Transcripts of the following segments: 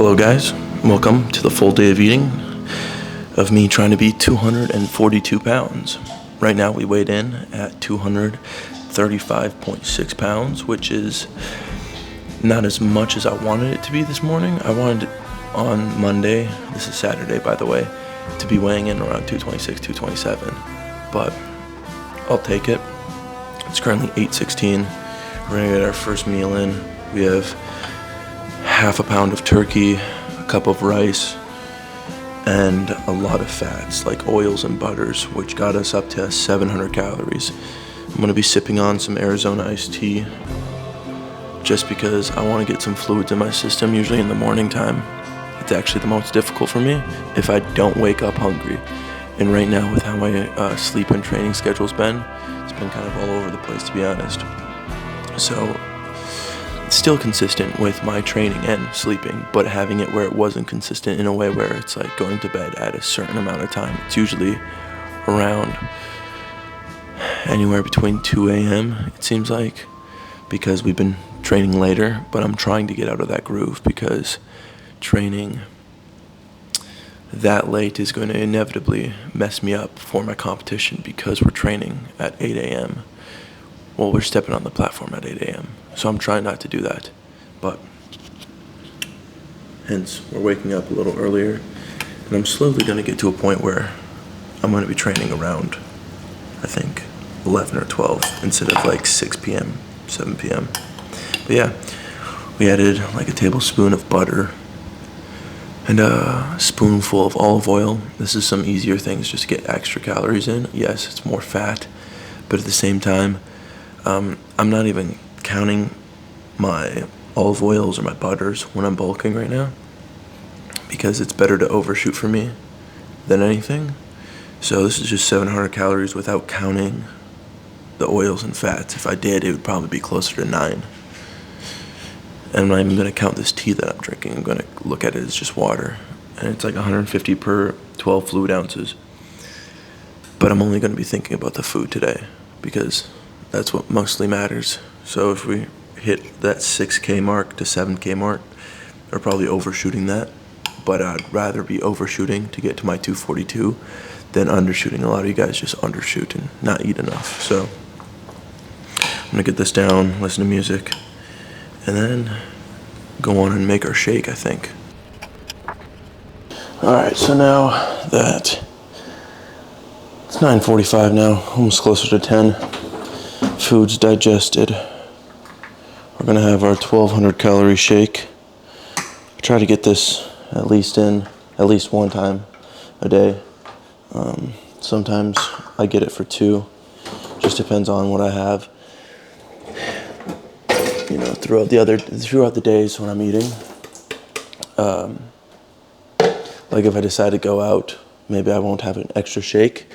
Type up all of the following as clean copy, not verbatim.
Hello guys, welcome to the full day of eating of me trying to be 242 pounds. Right now we weighed in at 235.6 pounds, which is not as much as I wanted it to be this morning. I wanted it on Monday, this is Saturday by the way, to be weighing in around 226, 227, but I'll take it. It's currently 8:16. We're gonna get our first meal in. We have half a pound of turkey, a cup of rice, and a lot of fats like oils and butters, which got us up to 700 calories. I'm gonna be sipping on some Arizona iced tea just because I want to get some fluids in my system, usually in the morning time. It's actually the most difficult for me if I don't wake up hungry. And right now with how my sleep and training schedule's been, it's been kind of all over the place, to be honest. So it's still consistent with my training and sleeping, but having it where it wasn't consistent in a way where it's like going to bed at a certain amount of time. It's usually around anywhere between 2 a.m. it seems like, because we've been training later, but I'm trying to get out of that groove because training that late is going to inevitably mess me up for my competition because we're training at 8 a.m. Well, we're stepping on the platform at 8 a.m. So I'm trying not to do that, but hence we're waking up a little earlier, and I'm slowly going to get to a point where I'm going to be training around, I think, 11 or 12 instead of like 6 p.m., 7 p.m. But yeah, we added like a tablespoon of butter and a spoonful of olive oil. This is some easier things just to get extra calories in. Yes, it's more fat, but at the same time, I'm not even counting my olive oils or my butters when I'm bulking right now because it's better to overshoot for me than anything. So this is just 700 calories without counting the oils and fats. If I did, it would probably be closer to 9. And I'm not even going to count this tea that I'm drinking. I'm going to look at it as just water. And it's like 150 per 12 fluid ounces. But I'm only going to be thinking about the food today because that's what mostly matters. So if we hit that 6K mark to 7K mark, we're probably overshooting that. But I'd rather be overshooting to get to my 242 than undershooting. A lot of you guys just undershoot and not eat enough. So I'm going to get this down, listen to music, and then go on and make our shake, I think. Alright, so now that it's 9:45 now, almost closer to 10. Food's digested. We're gonna have our 1200 calorie shake. I try to get this at least one time a day. Sometimes I get it for 2. Just depends on what I have. You know, throughout the days when I'm eating. Like if I decide to go out, maybe I won't have an extra shake.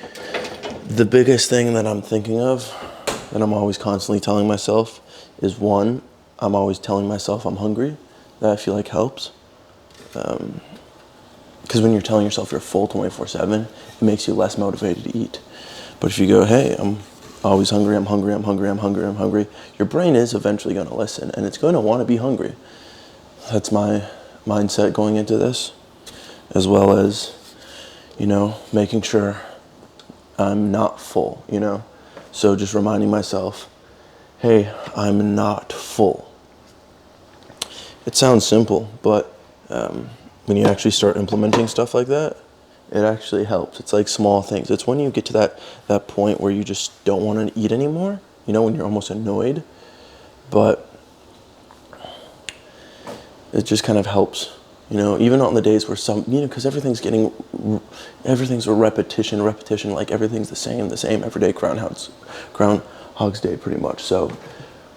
The biggest thing that I'm thinking of, that I'm always constantly telling myself, is one, I'm always telling myself I'm hungry. That I feel like helps. Because when you're telling yourself you're full 24/7, it makes you less motivated to eat. But if you go, hey, I'm always hungry, I'm hungry, your brain is eventually going to listen, and it's going to want to be hungry. That's my mindset going into this, as well as, you know, making sure I'm not full, you know. So just reminding myself, hey, I'm not full. It sounds simple, but when you actually start implementing stuff like that, it actually helps. It's like small things. It's when you get to that point where you just don't want to eat anymore, you know, when you're almost annoyed, but it just kind of helps, you know, even on the days where because everything's a repetition, like everything's the same every day, Groundhog's Day pretty much. So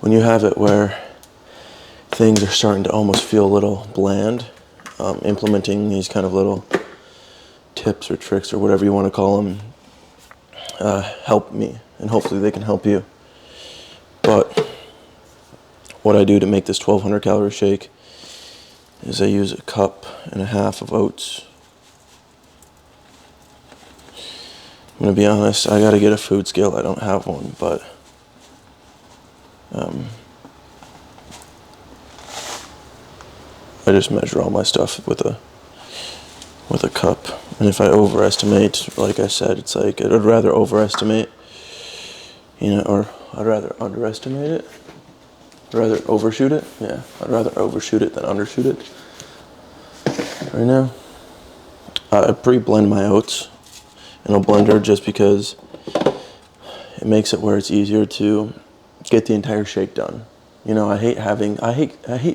when you have it where things are starting to almost feel a little bland, implementing these kind of little tips or tricks or whatever you want to call them help me, and hopefully they can help you. But what I do to make this 1200 calorie shake is I use 1.5 cups of oats. I'm going to be honest, I got to get a food scale. I don't have one, but I just measure all my stuff with a cup. And if I overestimate, like I said, it's like I'd rather overestimate, or I'd rather underestimate it. I'd rather overshoot it. Yeah, I'd rather overshoot it than undershoot it. Right now, I pre-blend my oats in a blender just because it makes it where it's easier to get the entire shake done. I hate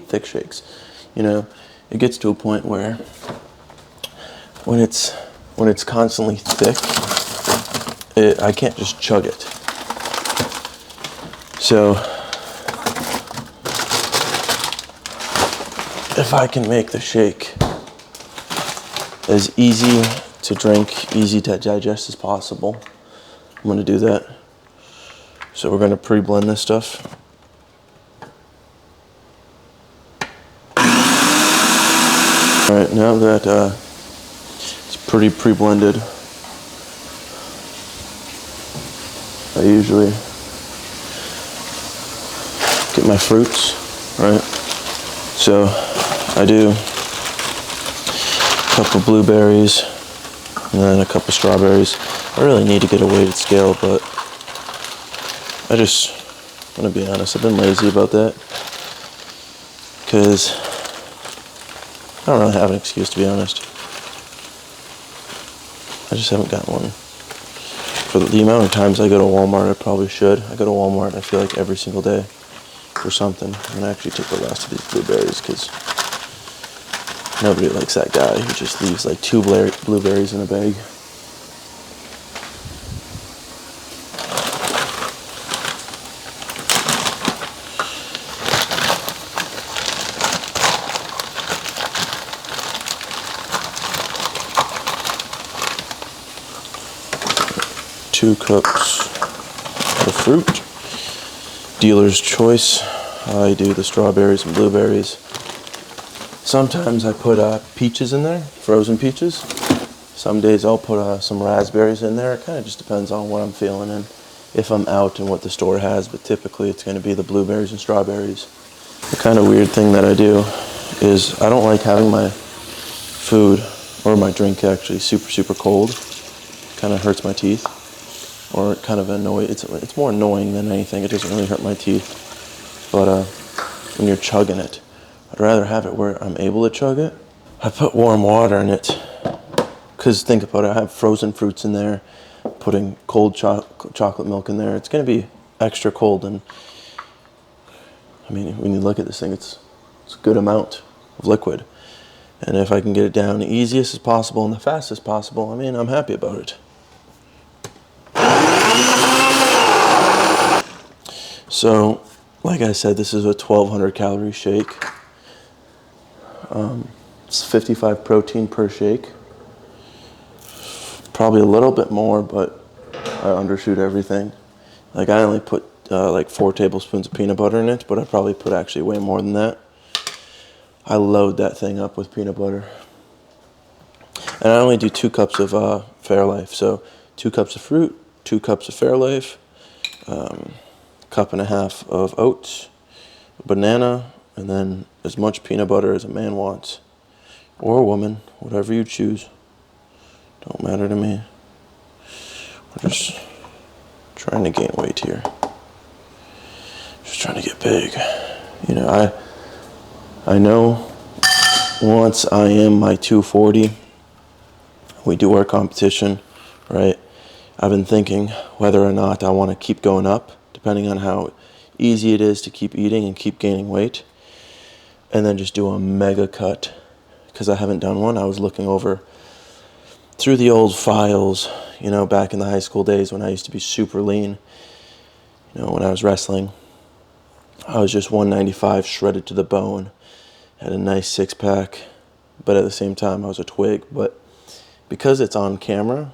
thick shakes. It gets to a point where when it's constantly thick, I can't just chug it. So if I can make the shake as easy to drink, easy to digest as possible, I'm going to do that. So we're going to pre-blend this stuff. All right, now that it's pretty pre-blended, I usually get my fruits, right? So I do a cup of blueberries and then a cup of strawberries. I really need to get a weighted scale, but I'm going to be honest, I've been lazy about that because I don't really have an excuse, to be honest. I just haven't gotten one. For the amount of times I go to Walmart, I probably should. I go to Walmart, I feel like every single day for something. I'm going to actually take the rest of these blueberries because nobody likes that guy who just leaves like 2 blueberries in a bag. Two cups of fruit. Dealer's choice. I do the strawberries and blueberries. Sometimes I put peaches in there, frozen peaches. Some days I'll put some raspberries in there. It kind of just depends on what I'm feeling and if I'm out and what the store has, but typically it's going to be the blueberries and strawberries. The kind of weird thing that I do is I don't like having my food or my drink actually super cold. Kind of hurts my teeth. Or kind of it's more annoying than anything. It doesn't really hurt my teeth. But when you're chugging it, I'd rather have it where I'm able to chug it. I put warm water in it. Because think about it, I have frozen fruits in there. Putting cold chocolate milk in there. It's going to be extra cold. And I mean, when you look at this thing, it's a good amount of liquid. And if I can get it down the easiest as possible and the fastest possible, I mean, I'm happy about it. So, like I said, this is a 1,200 calorie shake. It's 55 protein per shake. Probably a little bit more, but I undershoot everything. Like I only put like 4 tablespoons of peanut butter in it, but I probably put actually way more than that. I load that thing up with peanut butter. And I only do 2 cups of Fairlife. So 2 cups of fruit, 2 cups of Fairlife, cup and a half of oats, a banana, and then as much peanut butter as a man wants. Or a woman, whatever you choose. Don't matter to me. We're just trying to gain weight here. Just trying to get big. I know once I am my 240, we do our competition, right? I've been thinking whether or not I want to keep going up, depending on how easy it is to keep eating and keep gaining weight, and then just do a mega cut, because I haven't done one. I was looking over through the old files, back in the high school days when I used to be super lean, when I was wrestling. I was just 195 shredded to the bone, had a nice 6-pack, but at the same time I was a twig. But because it's on camera,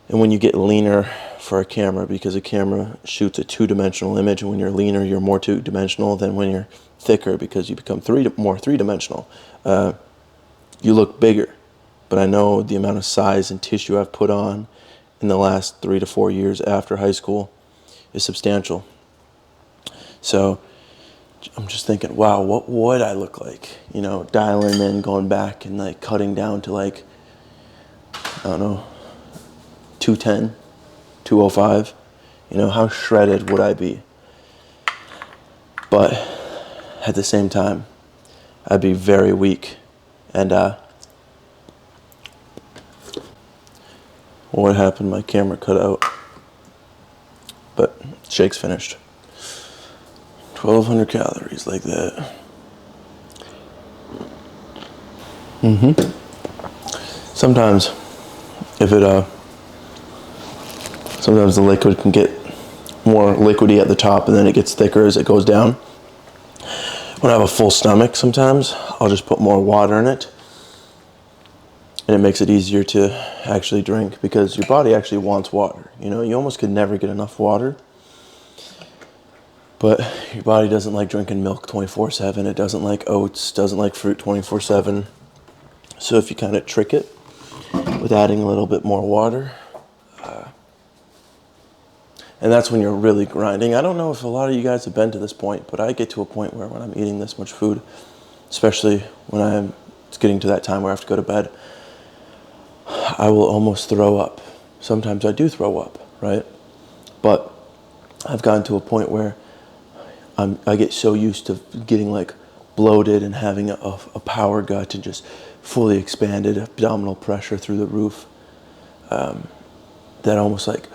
and when you get leaner for a camera, because a camera shoots a 2-dimensional image, and when you're leaner, you're more 2-dimensional than when you're thicker, because you become more 3-dimensional. You look bigger, but I know the amount of size and tissue I've put on in the last 3 to 4 years after high school is substantial. So I'm just thinking, wow, what would I look like? You know, dialing in, going back and like cutting down to like, I don't know, 210, 205. You know, how shredded would I be? But at the same time, I'd be very weak. And what happened? My camera cut out. But shake's finished. 1,200 calories like that. Sometimes, if it sometimes the liquid can get more liquidy at the top, and then it gets thicker as it goes down. When I have a full stomach, sometimes I'll just put more water in it, and it makes it easier to actually drink, because your body actually wants water. You know, you almost could never get enough water, but your body doesn't like drinking milk 24/7. It doesn't like oats, doesn't like fruit 24/7. So if you kind of trick it with adding a little bit more water, and that's when you're really grinding. I don't know if a lot of you guys have been to this point, but I get to a point where when I'm eating this much food, especially when I'm getting to that time where I have to go to bed, I will almost throw up. Sometimes I do throw up, right? But I've gotten to a point where I get so used to getting like bloated and having a power gut and just fully expanded abdominal pressure through the roof, that almost like,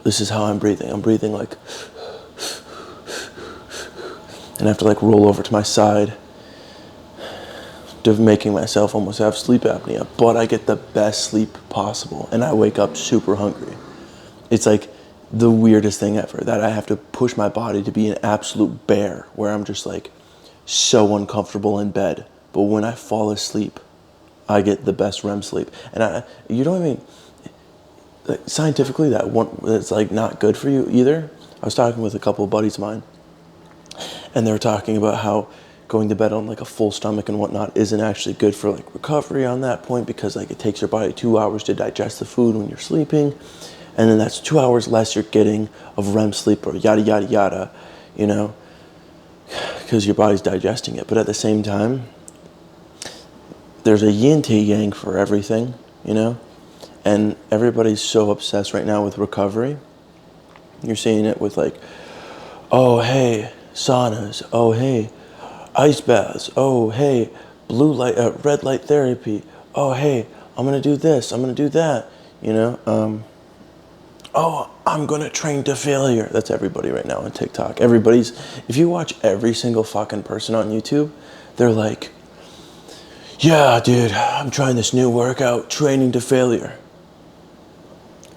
this is how I'm breathing. I'm breathing like, and I have to like roll over to my side, making myself almost have sleep apnea. But I get the best sleep possible, and I wake up super hungry. It's like the weirdest thing ever, that I have to push my body to be an absolute bear, where I'm just like so uncomfortable in bed. But when I fall asleep, I get the best REM sleep. And you don't even, like, scientifically, that's like not good for you either. I was talking with a couple of buddies of mine, and they were talking about how going to bed on like a full stomach and whatnot isn't actually good for like recovery on that point, because like it takes your body 2 hours to digest the food when you're sleeping, and then that's 2 hours less you're getting of REM sleep, or yada yada yada, you know, because your body's digesting it. But at the same time, there's a yin to yang for everything, you know. And everybody's so obsessed right now with recovery. You're seeing it with like, oh, hey, saunas. Oh, hey, ice baths. Oh, hey, red light therapy. Oh, hey, I'm going to do this. I'm going to do that. You know, oh, I'm going to train to failure. That's everybody right now on TikTok. If you watch every single fucking person on YouTube, they're like, yeah, dude, I'm trying this new workout, training to failure.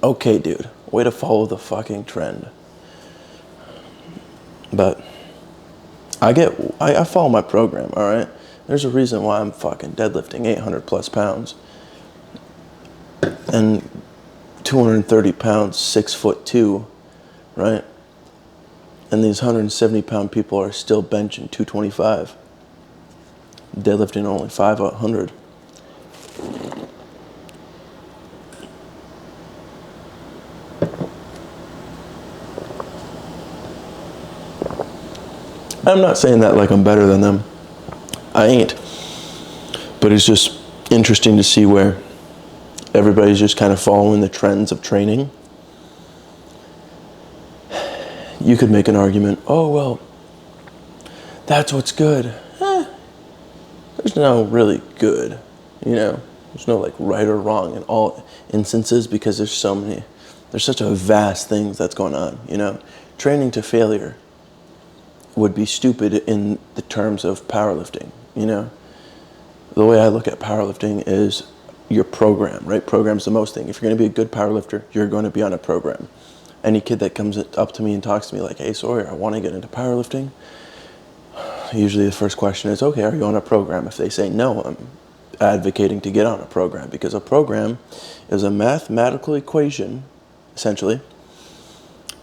Okay, dude, way to follow the fucking trend. But I follow my program, all right? There's a reason why I'm fucking deadlifting 800 plus pounds and 230 pounds, 6'2", right? And these 170 pound people are still benching 225, deadlifting only 500. I'm not saying that like I'm better than them. I ain't. But it's just interesting to see where everybody's just kind of following the trends of training. You could make an argument, oh, well, that's what's good. There's no really good, you know. There's no like right or wrong in all instances, because there's such a vast things that's going on, you know. Training to failure would be stupid in the terms of powerlifting, you know. The way I look at powerlifting is your program, right? Program's the most thing. If you're going to be a good powerlifter, you're going to be on a program. Any kid that comes up to me and talks to me like, hey, Sawyer, I want to get into powerlifting, usually the first question is, okay, are you on a program? If they say no, I'm advocating to get on a program, because a program is a mathematical equation, essentially,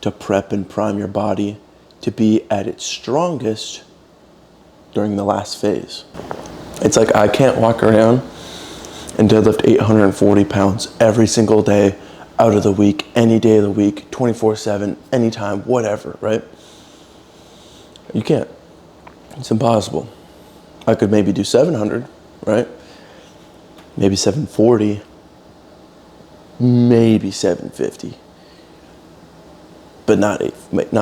to prep and prime your body to be at its strongest during the last phase. It's like I can't walk around and deadlift 840 pounds every single day out of the week, any day of the week, 24/7, anytime, whatever, right? You can't. It's impossible. I could maybe do 700, right? Maybe 740, maybe 750, but not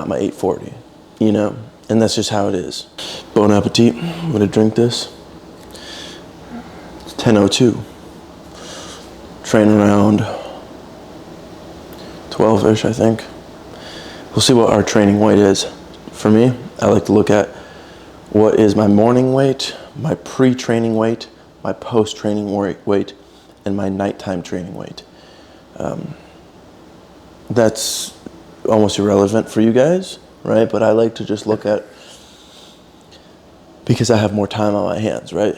my 840, you know? And that's just how it is. Bon appetit. I'm gonna drink this. It's 10:02. Train around 12-ish, I think. We'll see what our training weight is. For me, I like to look at what is my morning weight, my pre-training weight, my post-training weight, and my nighttime training weight. That's almost irrelevant for you guys, right? But I like to just look at, because I have more time on my hands, right?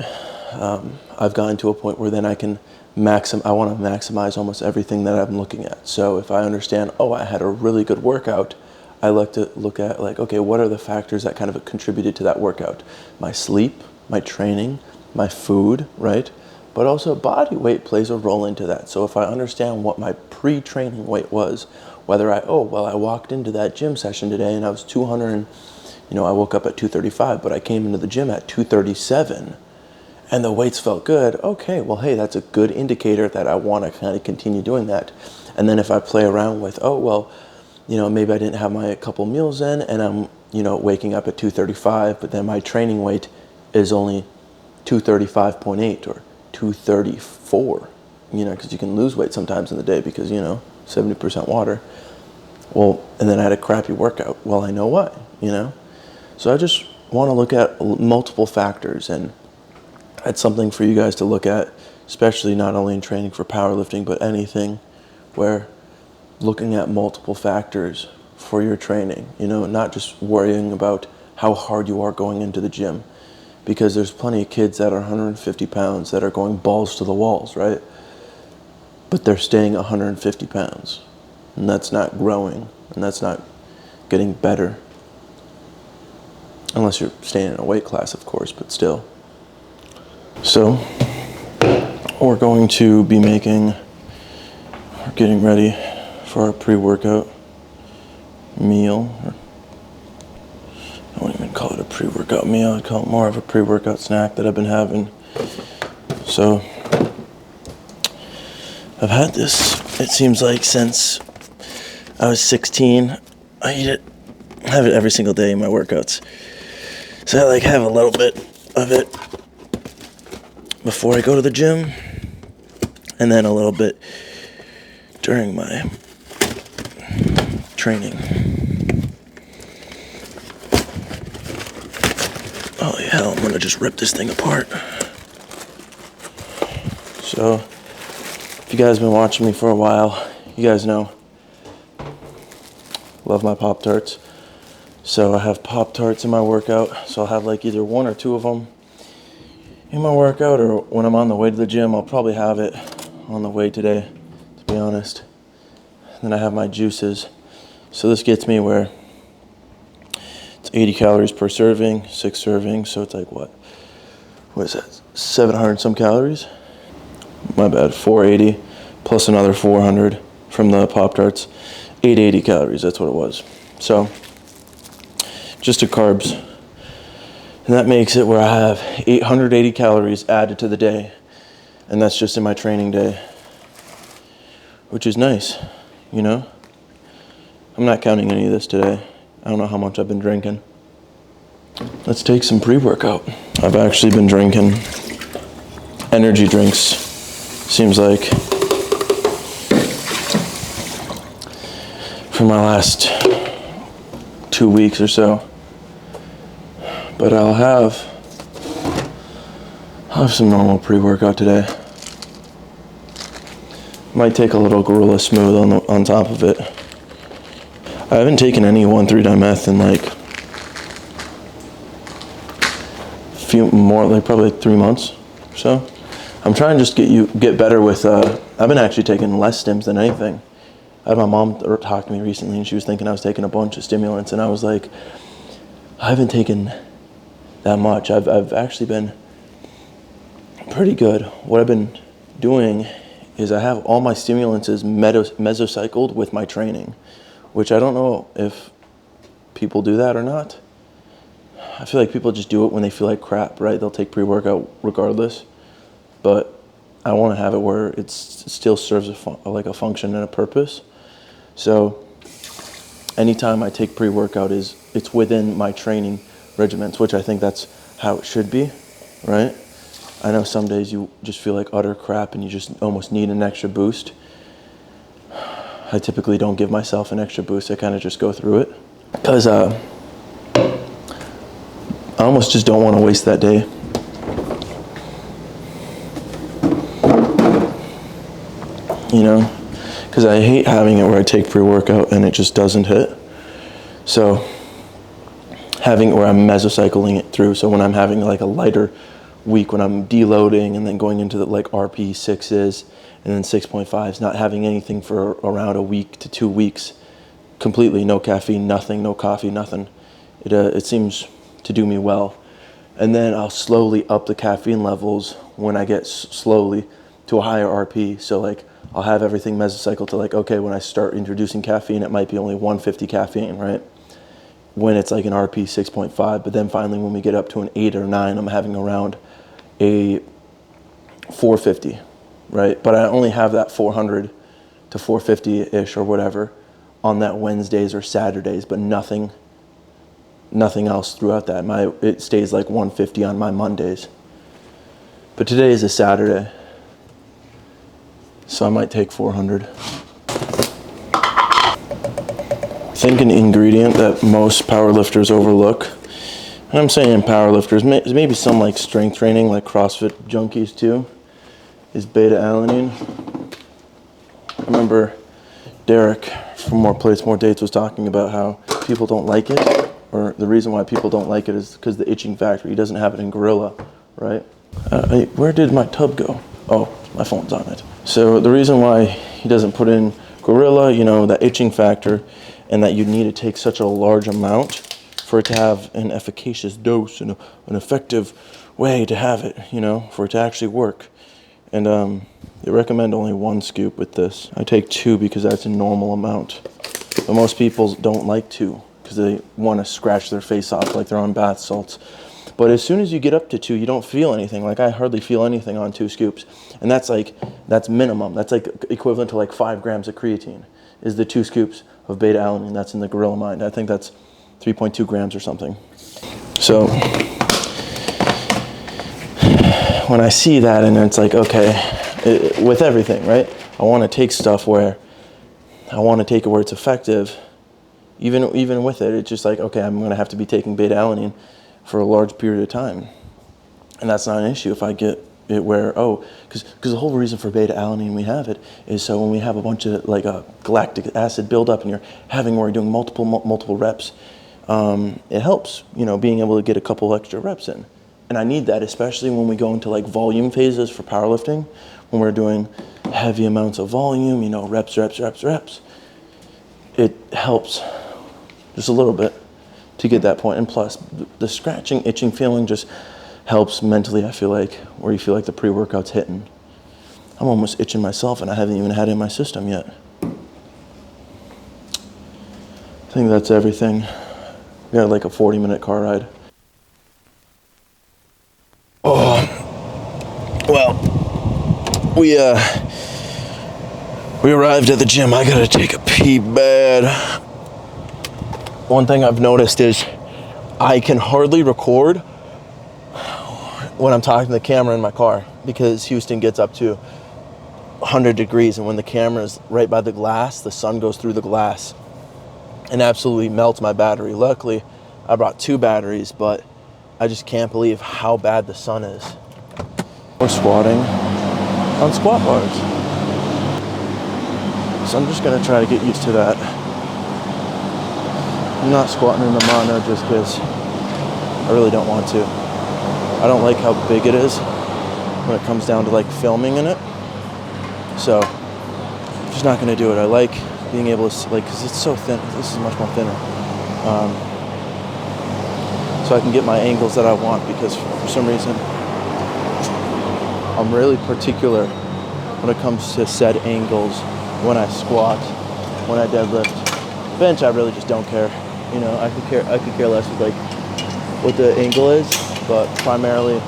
I've gotten to a point where then I can I want to maximize almost everything that I'm looking at. So if I understand, oh, I had a really good workout, I like to look at like, okay, what are the factors that kind of contributed to that workout? My sleep, my training, my food, right? But also body weight plays a role into that. So if I understand what my pre-training weight was, whether I walked into that gym session today and I was 200 and, I woke up at 235, but I came into the gym at 237 and the weights felt good. Okay, well, hey, that's a good indicator that I want to kind of continue doing that. And then if I play around with, maybe I didn't have my couple meals in and I'm, waking up at 235, but then my training weight is only 235.8 or 234, because you can lose weight sometimes in the day because, 70% water. Well, and then I had a crappy workout. Well, I know why, So I just want to look at multiple factors, and that's something for you guys to look at, especially not only in training for powerlifting, but anything where looking at multiple factors for your training, not just worrying about how hard you are going into the gym, because there's plenty of kids that are 150 pounds that are going balls to the walls, right? But they're staying 150 pounds, and that's not growing, and that's not getting better. Unless you're staying in a weight class, of course, but still. So, we're going to be getting ready for our pre-workout meal. I wouldn't even call it a pre-workout meal, I'd call it more of a pre-workout snack that I've been having. So, I've had this, it seems like, since I was 16. I eat it, I have it every single day in my workouts. So I have a little bit of it before I go to the gym, and then a little bit during my training. Holy hell, I'm gonna just rip this thing apart. So, if you guys have been watching me for a while, you guys know, love my Pop-Tarts. So I have Pop-Tarts in my workout, so I'll have either one or two of them in my workout, or when I'm on the way to the gym, I'll probably have it on the way today, to be honest. Then I have my juices. So this gets me where it's 80 calories per serving, 6 servings, so it's what is that, 700 some calories? My bad, 480, plus another 400 from the Pop-Tarts, 880 calories, that's what it was. So, just the carbs. And that makes it where I have 880 calories added to the day. And that's just in my training day. Which is nice, I'm not counting any of this today. I don't know how much I've been drinking. Let's take some pre-workout. I've actually been drinking energy drinks, seems like, for my last 2 weeks or so. But I'll have some normal pre-workout today. Might take a little Gorilla Smooth on top of it. I haven't taken any 1,3-dimeth in probably 3 months or so. I'm trying to just get better with, I've been actually taking less stims than anything. I had my mom talk to me recently, and she was thinking I was taking a bunch of stimulants, and I was like, I haven't taken that much. I've actually been pretty good. What I've been doing is I have all my stimulants mesocycled with my training, which I don't know if people do that or not. I feel like people just do it when they feel like crap, right? They'll take pre-workout regardless. But I want to have it where it still serves like a function and a purpose. So anytime I take pre-workout, it's within my training regiments, which I think that's how it should be, right? I know some days you just feel like utter crap and you just almost need an extra boost. I typically don't give myself an extra boost. I kind of just go through it because I almost just don't want to waste that day. You know, because I hate having it where I take pre-workout and it just doesn't hit. So having it where I'm mesocycling it through. So when I'm having like a lighter week, when I'm deloading and then going into the like RP 6s and then 6.5s, not having anything for around a week to 2 weeks, completely no caffeine, nothing, no coffee, nothing. It seems to do me well. And then I'll slowly up the caffeine levels when I get slowly to a higher RP. So like I'll have everything mesocycle to like, okay, when I start introducing caffeine, it might be only 150 caffeine, right? When it's like an RP 6.5, but then finally when we get up to an 8 or 9, I'm having around a 450, right? But I only have that 400 to 450-ish or whatever on that Wednesdays or Saturdays, but nothing else throughout that. It stays like 150 on my Mondays. But today is a Saturday, so I might take 400. I think an ingredient that most powerlifters overlook, and I'm saying powerlifters, maybe some like strength training, like CrossFit junkies too, is beta-alanine. I remember Derek from More Plates, More Dates was talking about how people don't like it, or the reason why people don't like it is because the itching factor. He doesn't have it in Gorilla, right? Where did my tub go? Oh, my phone's on it. So the reason why he doesn't put in Gorilla, you know, that itching factor, and that you need to take such a large amount for it to have an efficacious dose and an effective way to have it, you know, for it to actually work. And they recommend only 1 scoop with this. I take 2 because that's a normal amount. But most people don't like 2 because they want to scratch their face off like they're on bath salts. But as soon as you get up to 2, you don't feel anything. Like I hardly feel anything on 2 scoops. And that's minimum. That's like equivalent to like 5 grams of creatine is the 2 scoops of beta-alanine. That's in the Gorilla Mind. I think that's 3.2 grams or something. So when I see that and it's like, okay, with everything, right? I want to take stuff where I want to take it where it's effective. Even with it, it's just like, okay, I'm going to have to be taking beta-alanine for a large period of time. And that's not an issue if I get it where, because the whole reason for beta-alanine we have it is so when we have a bunch of like a galactic acid buildup and you're having where you're doing multiple reps, it helps, you know, being able to get a couple extra reps in. And I need that, especially when we go into like volume phases for powerlifting, when we're doing heavy amounts of volume, you know, reps. It helps just a little bit to get that point. And plus, the scratching, itching feeling just helps mentally, I feel like, where you feel like the pre-workout's hitting. I'm almost itching myself and I haven't even had it in my system yet. I think that's everything. We got like a 40-minute car ride. Oh, well, we arrived at the gym. I gotta take a pee bad. One thing I've noticed is I can hardly record when I'm talking to the camera in my car because Houston gets up to 100 degrees, and when the camera's right by the glass, the sun goes through the glass and absolutely melts my battery. Luckily, I brought 2 batteries, but I just can't believe how bad the sun is. We're squatting on squat bars. So I'm just gonna try to get used to that. I'm not squatting in the mono just because I really don't want to. I don't like how big it is when it comes down to like filming in it. So I'm just not gonna do it. I like being able to, like, cause it's so thin. This is much more thinner. So I can get my angles that I want, because for some reason I'm really particular when it comes to set angles when I squat, when I deadlift. Bench, I really just don't care. You know, I could care less with like what the angle is, but primarily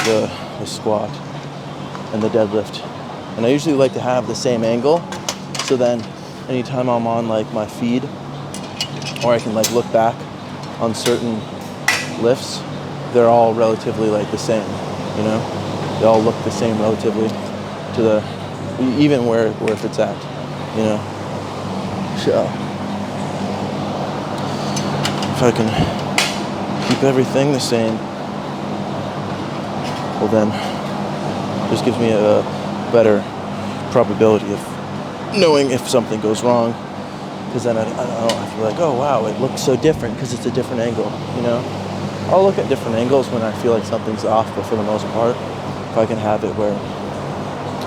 the squat and the deadlift. And I usually like to have the same angle, so then anytime I'm on like my feed, or I can like look back on certain lifts, they're all relatively like the same, you know? They all look the same relatively to the, even where if it's at, you know? So, if I can keep everything the same, well then, just gives me a better probability of knowing if something goes wrong, because then I feel like, oh wow, it looks so different because it's a different angle, you know? I'll look at different angles when I feel like something's off, but for the most part, if I can have it where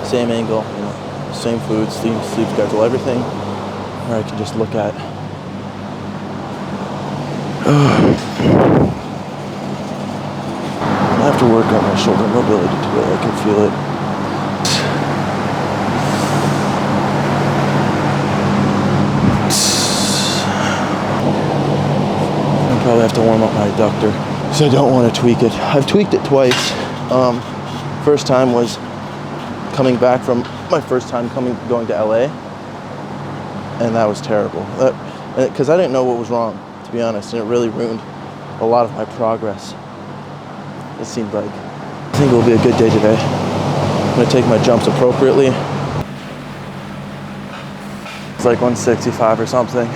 same angle, you know, same food, sleep schedule, everything, where I can just look at. I have to work on my shoulder mobility today. I can feel it. I probably have to warm up my adductor because I don't want to tweak it. I've tweaked it twice. First time was coming back from my first time going to LA, and that was terrible. Because I didn't know what was wrong, to be honest, and it really ruined a lot of my progress. It seemed like, I think it will be a good day today. I'm gonna take my jumps appropriately. It's like 165 or something.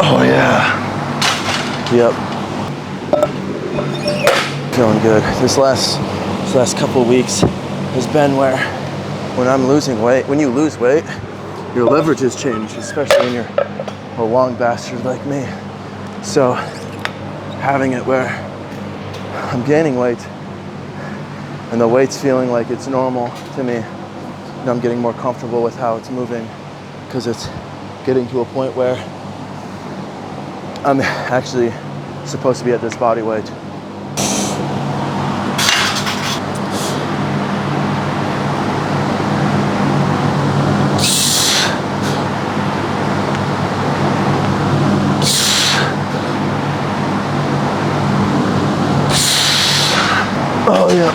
Oh yeah. Yep. Feeling good. This last couple of weeks has been where when I'm losing weight, when you lose weight, your leverages change, especially when you're a long bastard like me. So having it where I'm gaining weight and the weight's feeling like it's normal to me, and I'm getting more comfortable with how it's moving, because it's getting to a point where I'm actually supposed to be at this body weight. Oh yeah.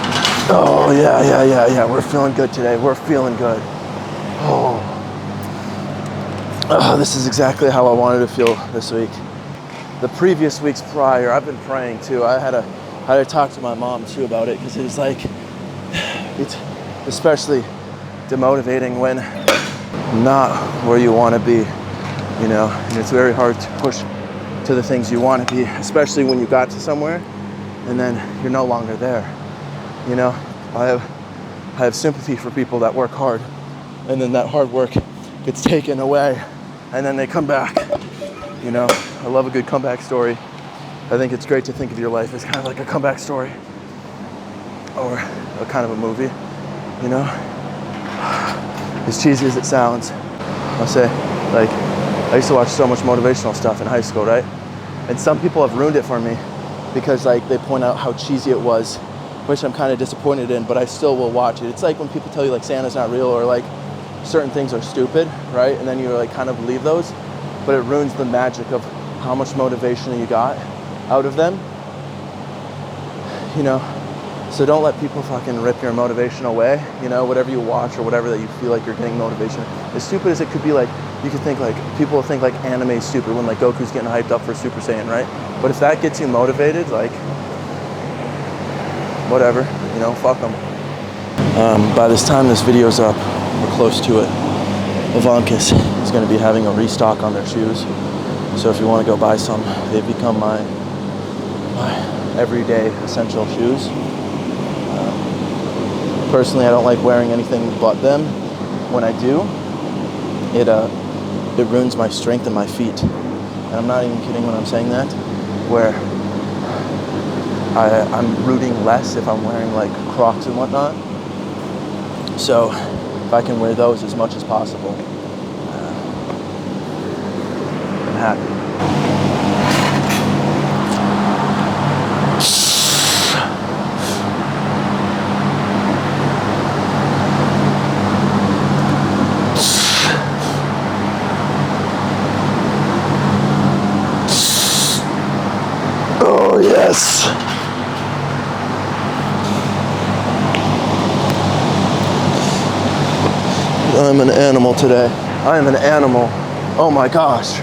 Oh yeah. We're feeling good today. We're feeling good. Oh, this is exactly how I wanted to feel this week. The previous weeks prior, I've been praying too. I had to talk to my mom too about it, because it was like, it's especially demotivating when not where you want to be, you know, and it's very hard to push to the things you want to be, especially when you got to somewhere and then you're no longer there. You know, I have sympathy for people that work hard, and then that hard work gets taken away, and then they come back. You know, I love a good comeback story. I think it's great to think of your life as kind of like a comeback story, or a kind of a movie, you know? As cheesy as it sounds, I'll say, like, I used to watch so much motivational stuff in high school, right? And some people have ruined it for me because, like, they point out how cheesy it was, which I'm kind of disappointed in, but I still will watch it. It's like when people tell you, like, Santa's not real, or, like, certain things are stupid, right? And then you, like, kind of believe those, but it ruins the magic of how much motivation you got out of them, you know? So don't let people fucking rip your motivation away, you know? Whatever you watch or whatever that you feel like you're getting motivation. As stupid as it could be, like, you could think, like, people think, like, anime is stupid when, like, Goku's getting hyped up for Super Saiyan, right? But if that gets you motivated, like, whatever, you know, fuck them. By this time this video's up, we're close to it, Ivanka's is going to be having a restock on their shoes. So if you want to go buy some, they've become my everyday essential shoes. Personally, I don't like wearing anything but them. When I do, it ruins my strength in my feet. And I'm not even kidding when I'm saying that, where I'm rooting less if I'm wearing like Crocs and whatnot. So if I can wear those as much as possible, I'm happy. I'm an animal today. I am an animal. Oh my gosh.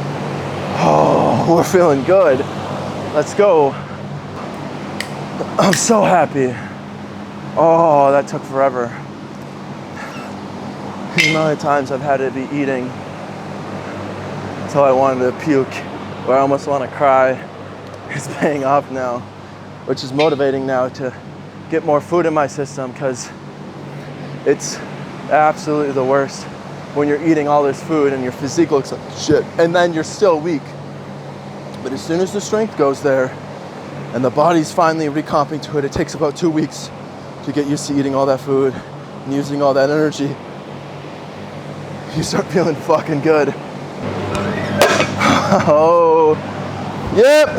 Oh, we're feeling good. Let's go. I'm so happy. Oh, that took forever. The amount of times I've had to be eating until I wanted to puke, or I almost want to cry, is paying off now, which is motivating now to get more food in my system, because it's absolutely the worst when you're eating all this food and your physique looks like shit, and then you're still weak. But as soon as the strength goes there and the body's finally recomping to it, it takes about 2 weeks to get used to eating all that food and using all that energy. You start feeling fucking good. Oh, yep.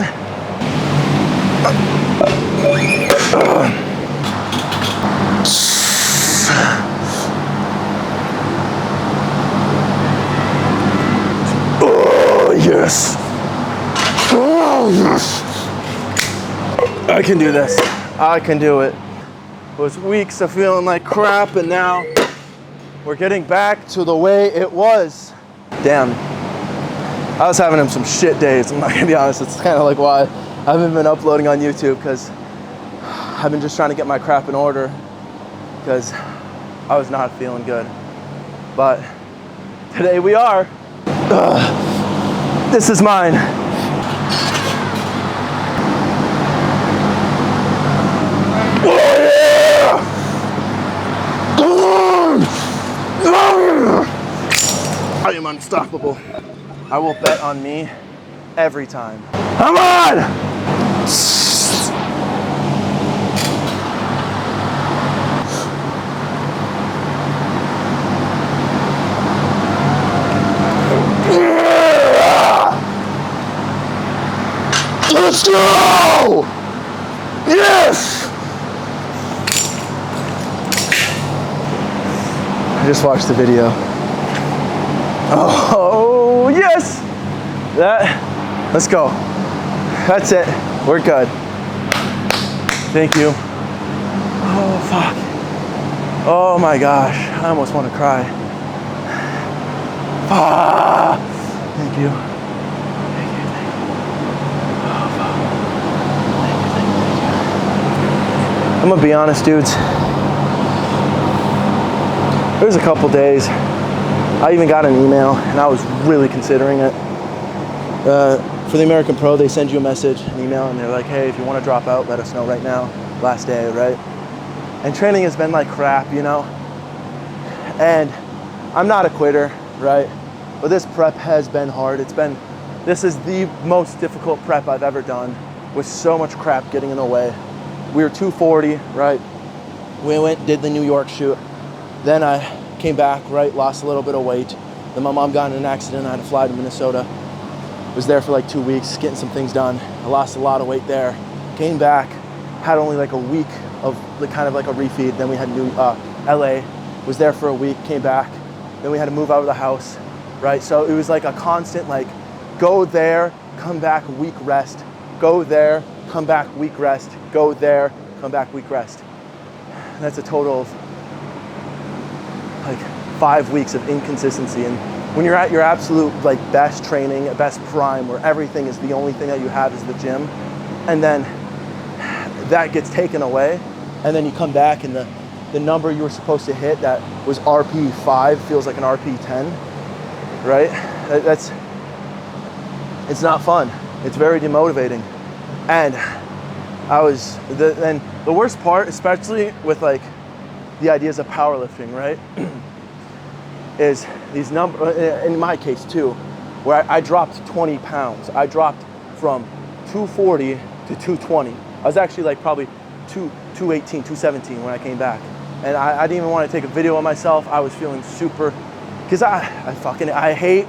Oh, yes. Oh, yes. I can do this. I can do it. It was weeks of feeling like crap, and now we're getting back to the way it was. Damn. I was having some shit days, I'm not gonna be honest. It's kind of like why I haven't been uploading on YouTube, because I've been just trying to get my crap in order, because I was not feeling good. But today we are. This is mine. Oh yeah! I am unstoppable. I will bet on me every time. Come on! Let's go! Yes! I just watched the video. Oh, yes! Let's go. That's it. We're good. Thank you. Oh, fuck. Oh my gosh. I almost want to cry. Ah, thank you. Thank you. Oh, fuck. I'm gonna be honest, dudes. There was a couple days I even got an email, and I was really considering it. For the American Pro, they send you a message, an email, and they're like, hey, if you want to drop out, let us know right now. Last day, right? And training has been like crap, you know? And I'm not a quitter, right? But this prep has been hard. This is the most difficult prep I've ever done, with so much crap getting in the way. We were 240, right? We went, did the New York shoot. Then I came back, right? Lost a little bit of weight. Then my mom got in an accident. I had to fly to Minnesota. Was there for like 2 weeks, getting some things done. I lost a lot of weight there. Came back, had only like a week of kind of like a refeed. Then we had LA. Was there for a week, came back. Then we had to move out of the house, right? So it was like a constant like, go there, come back, week rest. Go there, come back, week rest. Go there, come back, week rest. And that's a total of like 5 weeks of inconsistency. And when you're at your absolute like best training, best prime, where everything is the only thing that you have is the gym, and then that gets taken away, and then you come back and the number you were supposed to hit that was RP 5 feels like an RP 10, right? It's not fun. It's very demotivating. And the worst part, especially with like the ideas of powerlifting, right? Is these numbers, in my case too, where I dropped 20 pounds. I dropped from 240 to 220. I was actually like probably 218, 217 when I came back. And I didn't even want to take a video of myself. I was feeling super, because I hate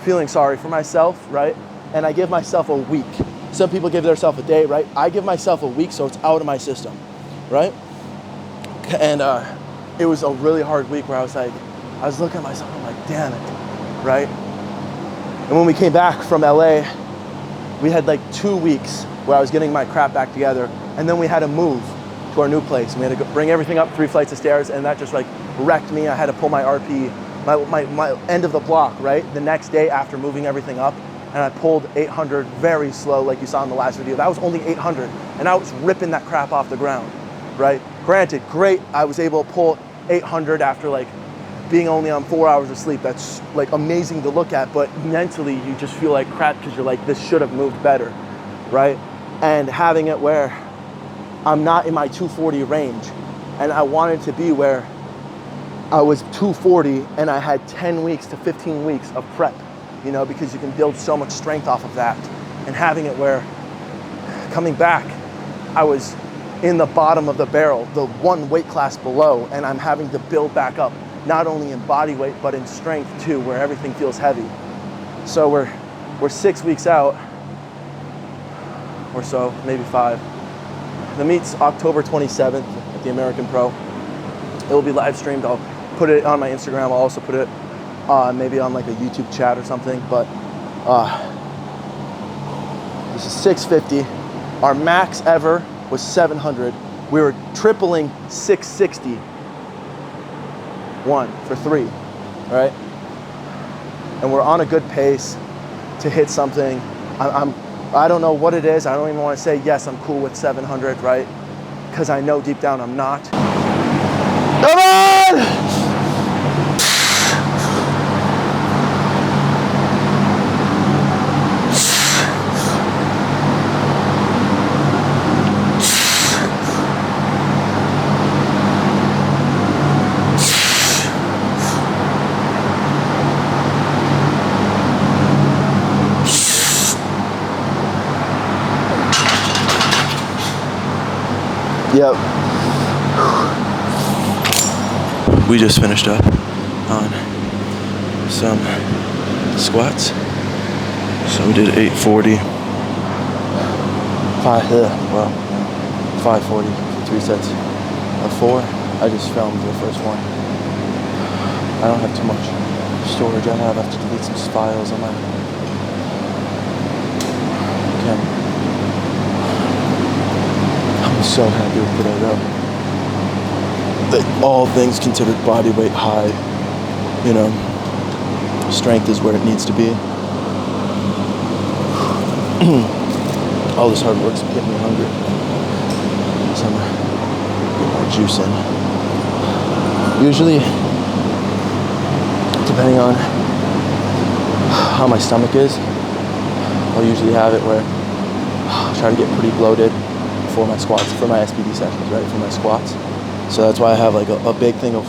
feeling sorry for myself, right? And I give myself a week. Some people give themselves a day, right? I give myself a week so it's out of my system, right? And it was a really hard week where I was looking at myself, I'm like, damn it, right? And when we came back from LA, we had like 2 weeks where I was getting my crap back together, and then we had to move to our new place. We had to bring everything up 3 flights of stairs, and that just like wrecked me. I had to pull my RP my end of the block, right? The next day after moving everything up, and I pulled 800 very slow, like you saw in the last video. That was only 800, and I was ripping that crap off the ground, right? Granted, great, I was able to pull 800 after like being only on 4 hours of sleep. That's like amazing to look at, but mentally you just feel like crap because you're like, this should have moved better, right? And having it where I'm not in my 240 range, and I wanted to be where I was 240 and I had 10 weeks to 15 weeks of prep, you know, because you can build so much strength off of that. And having it where coming back, I was in the bottom of the barrel, the one weight class below, and I'm having to build back up, not only in body weight, but in strength too, where everything feels heavy. So we're 6 weeks out or so, maybe 5. The meet's October 27th at the American Pro. It will be live streamed. I'll put it on my Instagram. I'll also put it maybe on like a YouTube chat or something, but this is 650. Our max ever was 700. We were tripling 660. 1 for 3, right? And we're on a good pace to hit something. I don't know what it is. I don't even want to say, yes, I'm cool with 700, right? Because I know deep down I'm not. Come on! Yep. We just finished up on some squats. So we did 840. 540 for 3 sets of 4. I just filmed the first one. I don't have too much storage. I have to delete some files on my camera. I'm so happy with today though. That all things considered, body weight high, you know, strength is where it needs to be. All this hard work's getting me hungry. So I'm gonna get more juice in. Usually, depending on how my stomach is, I'll usually have it where I try to get pretty bloated for my squats, for my SPD sessions, right, for my squats. So that's why I have like a big thing of,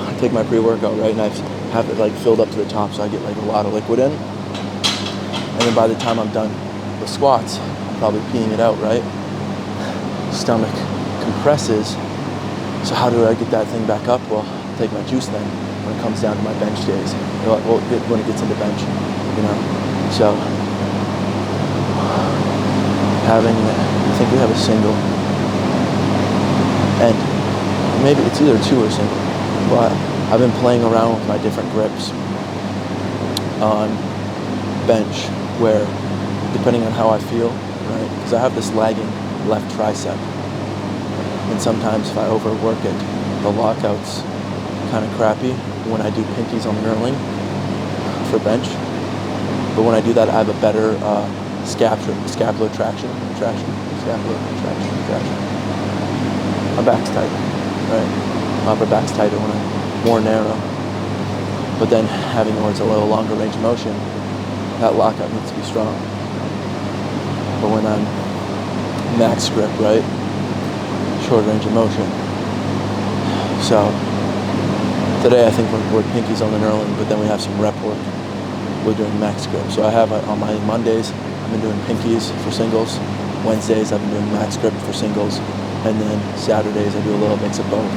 I take my pre-workout, right, and I have it like filled up to the top so I get like a lot of liquid in. And then by the time I'm done with squats, I'm probably peeing it out, right? Stomach compresses. So how do I get that thing back up? Well, I'll take my juice then when it comes down to my bench days. Well, when it gets into bench, you know. So having, I think we have a single, and maybe it's either 2 or single, but I've been playing around with my different grips on bench where, depending on how I feel, right, because I have this lagging left tricep, and sometimes if I overwork it, the lockout's kind of crappy when I do pinkies on the knurling for bench, but when I do that I have a better scapular traction. My back's tight, right? My upper back's tighter when I'm more narrow. But then having where it's a little longer range of motion, that lockout needs to be strong. But when I'm max grip, right? Short range of motion. So today I think we're pinkies on the knurling, but then we have some rep work. We're doing max grip. So I have on my Mondays, I've been doing pinkies for singles. Wednesdays, I've been doing max grip for singles. And then Saturdays, I do a little mix of both.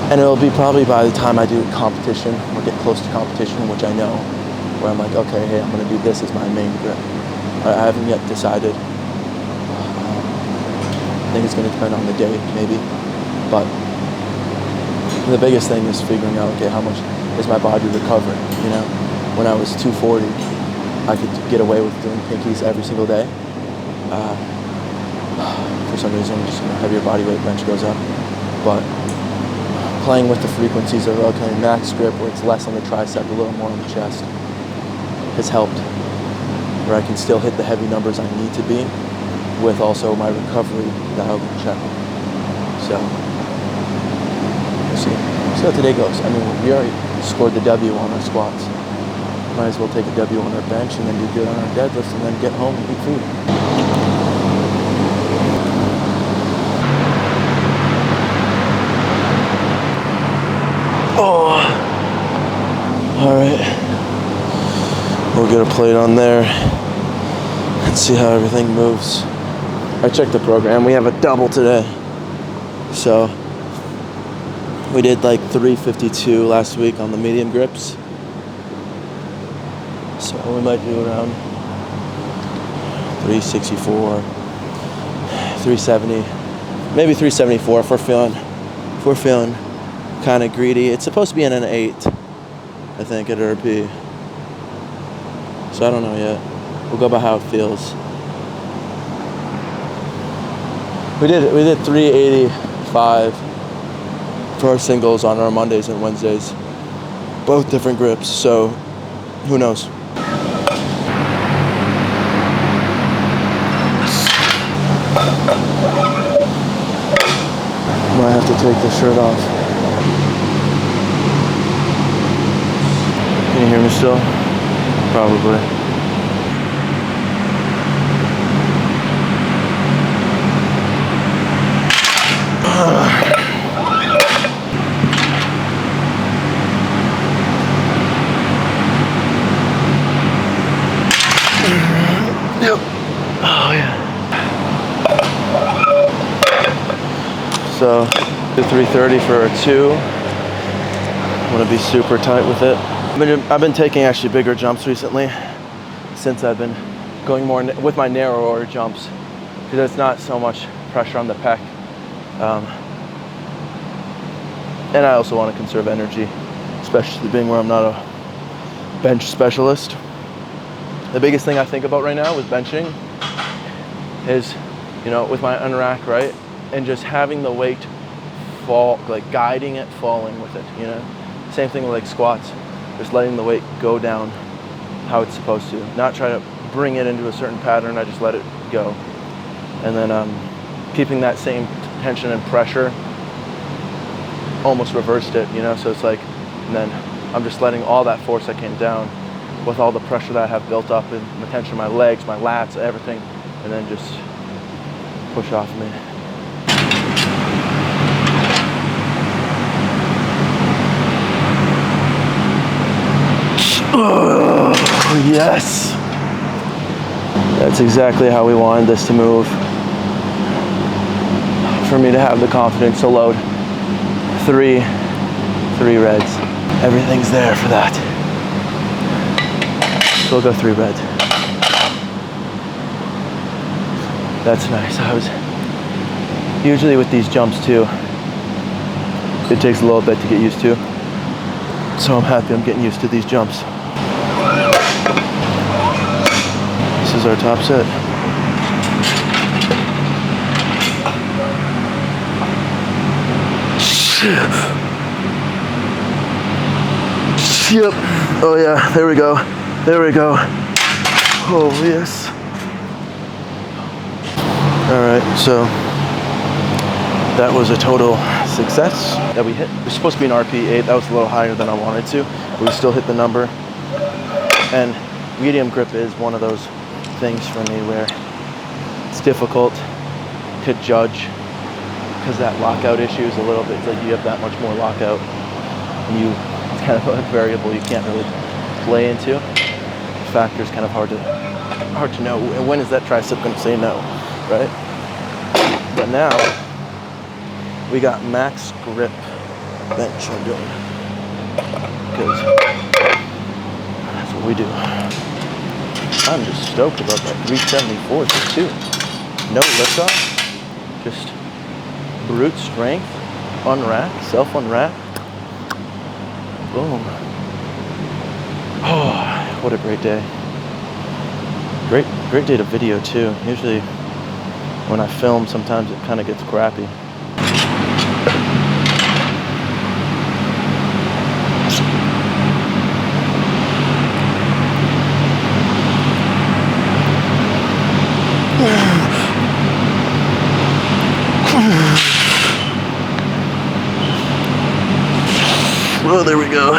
And it'll be probably by the time I do competition, or get close to competition, which I know, where I'm like, okay, hey, I'm gonna do this as my main grip. I haven't yet decided. I think it's gonna depend on the day, maybe. But the biggest thing is figuring out, okay, how much is my body recovering, you know? When I was 240, I could get away with doing pinkies every single day. For some reason, just heavier body weight bench goes up. But playing with the frequencies of, okay, max grip where it's less on the tricep, a little more on the chest, has helped. Where I can still hit the heavy numbers I need to be with also my recovery dialed in check. So, we'll see. See how today goes. I mean, we already scored the W on our squats. Might as well take a W on our bench and then do good on our deadlifts and then get home and eat food. Oh, all right. We'll get a plate on there and see how everything moves. I checked the program. We have a double today. So we did like 352 last week on the medium grips. So we might do around 364, 370, maybe 374 if we're feeling kind of greedy. It's supposed to be in an 8, I think, at RP. So I don't know yet. We'll go by how it feels. We did 385 for our singles on our Mondays and Wednesdays. Both different grips, so who knows? Might have to take the shirt off. Can you hear me still? Probably. Yep. Oh yeah. So, do 330 for a 2. I'm gonna be super tight with it. I've been taking actually bigger jumps recently since I've been going more with my narrower jumps because it's not so much pressure on the pec. And I also want to conserve energy, especially being where I'm not a bench specialist. The biggest thing I think about right now with benching is, you know, with my unrack, right? And just having the weight fall, like guiding it, falling with it, you know? Same thing with like squats, just letting the weight go down how it's supposed to. Not try to bring it into a certain pattern, I just let it go. And then keeping that same tension and pressure, almost reversed it, you know? So it's like, and then I'm just letting all that force that came down with all the pressure that I have built up and the tension in my legs, my lats, everything, and then just push off me. Oh, yes! That's exactly how we wanted this to move. For me to have the confidence to load three reds. Everything's there for that. So we'll go 3 reds. That's nice. Usually with these jumps too, it takes a little bit to get used to. So I'm happy I'm getting used to these jumps. This is our top set. Yep. Oh yeah, there we go. There we go. Oh yes. All right, so that was a total success that we hit. It was supposed to be an RP8. That was a little higher than I wanted to, but we still hit the number. And medium grip is one of those things for me where it's difficult to judge because that lockout issue is a little bit, it's like you have that much more lockout and it's kind of a variable you can't really play into. The factor's kind of hard to know. When is that tricep going to say no, right? But now we got max grip bench I'm doing because that's what we do. I'm just stoked about that 374 for 2. No lift off, just brute strength, unrack, self unrack. Boom. Oh, what a great day. Great day to video too. Usually when I film, sometimes it kind of gets crappy. Oh, there we go.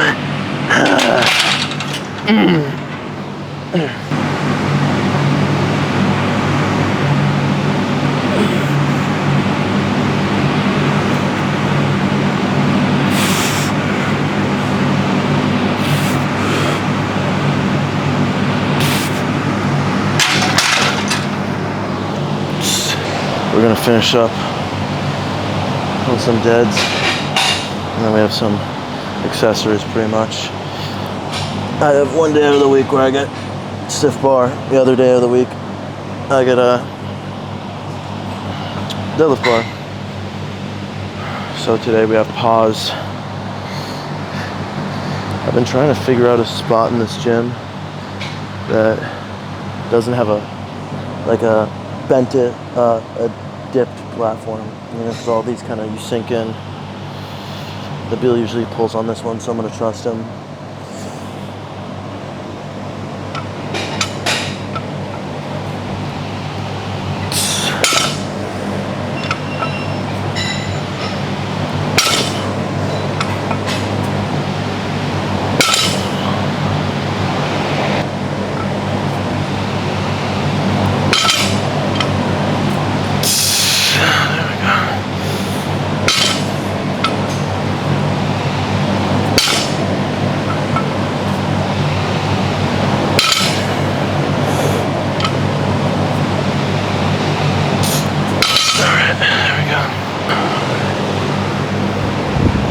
We're gonna finish up with some deads, and then we have some accessories pretty much. I have one day of the week where I get stiff bar. The other day of the week, I get a deadlift bar. So today we have pause. I've been trying to figure out a spot in this gym that doesn't have a dipped platform. You know, so all these kind of, you sink in. The Bill usually pulls on this one, so I'm gonna trust him.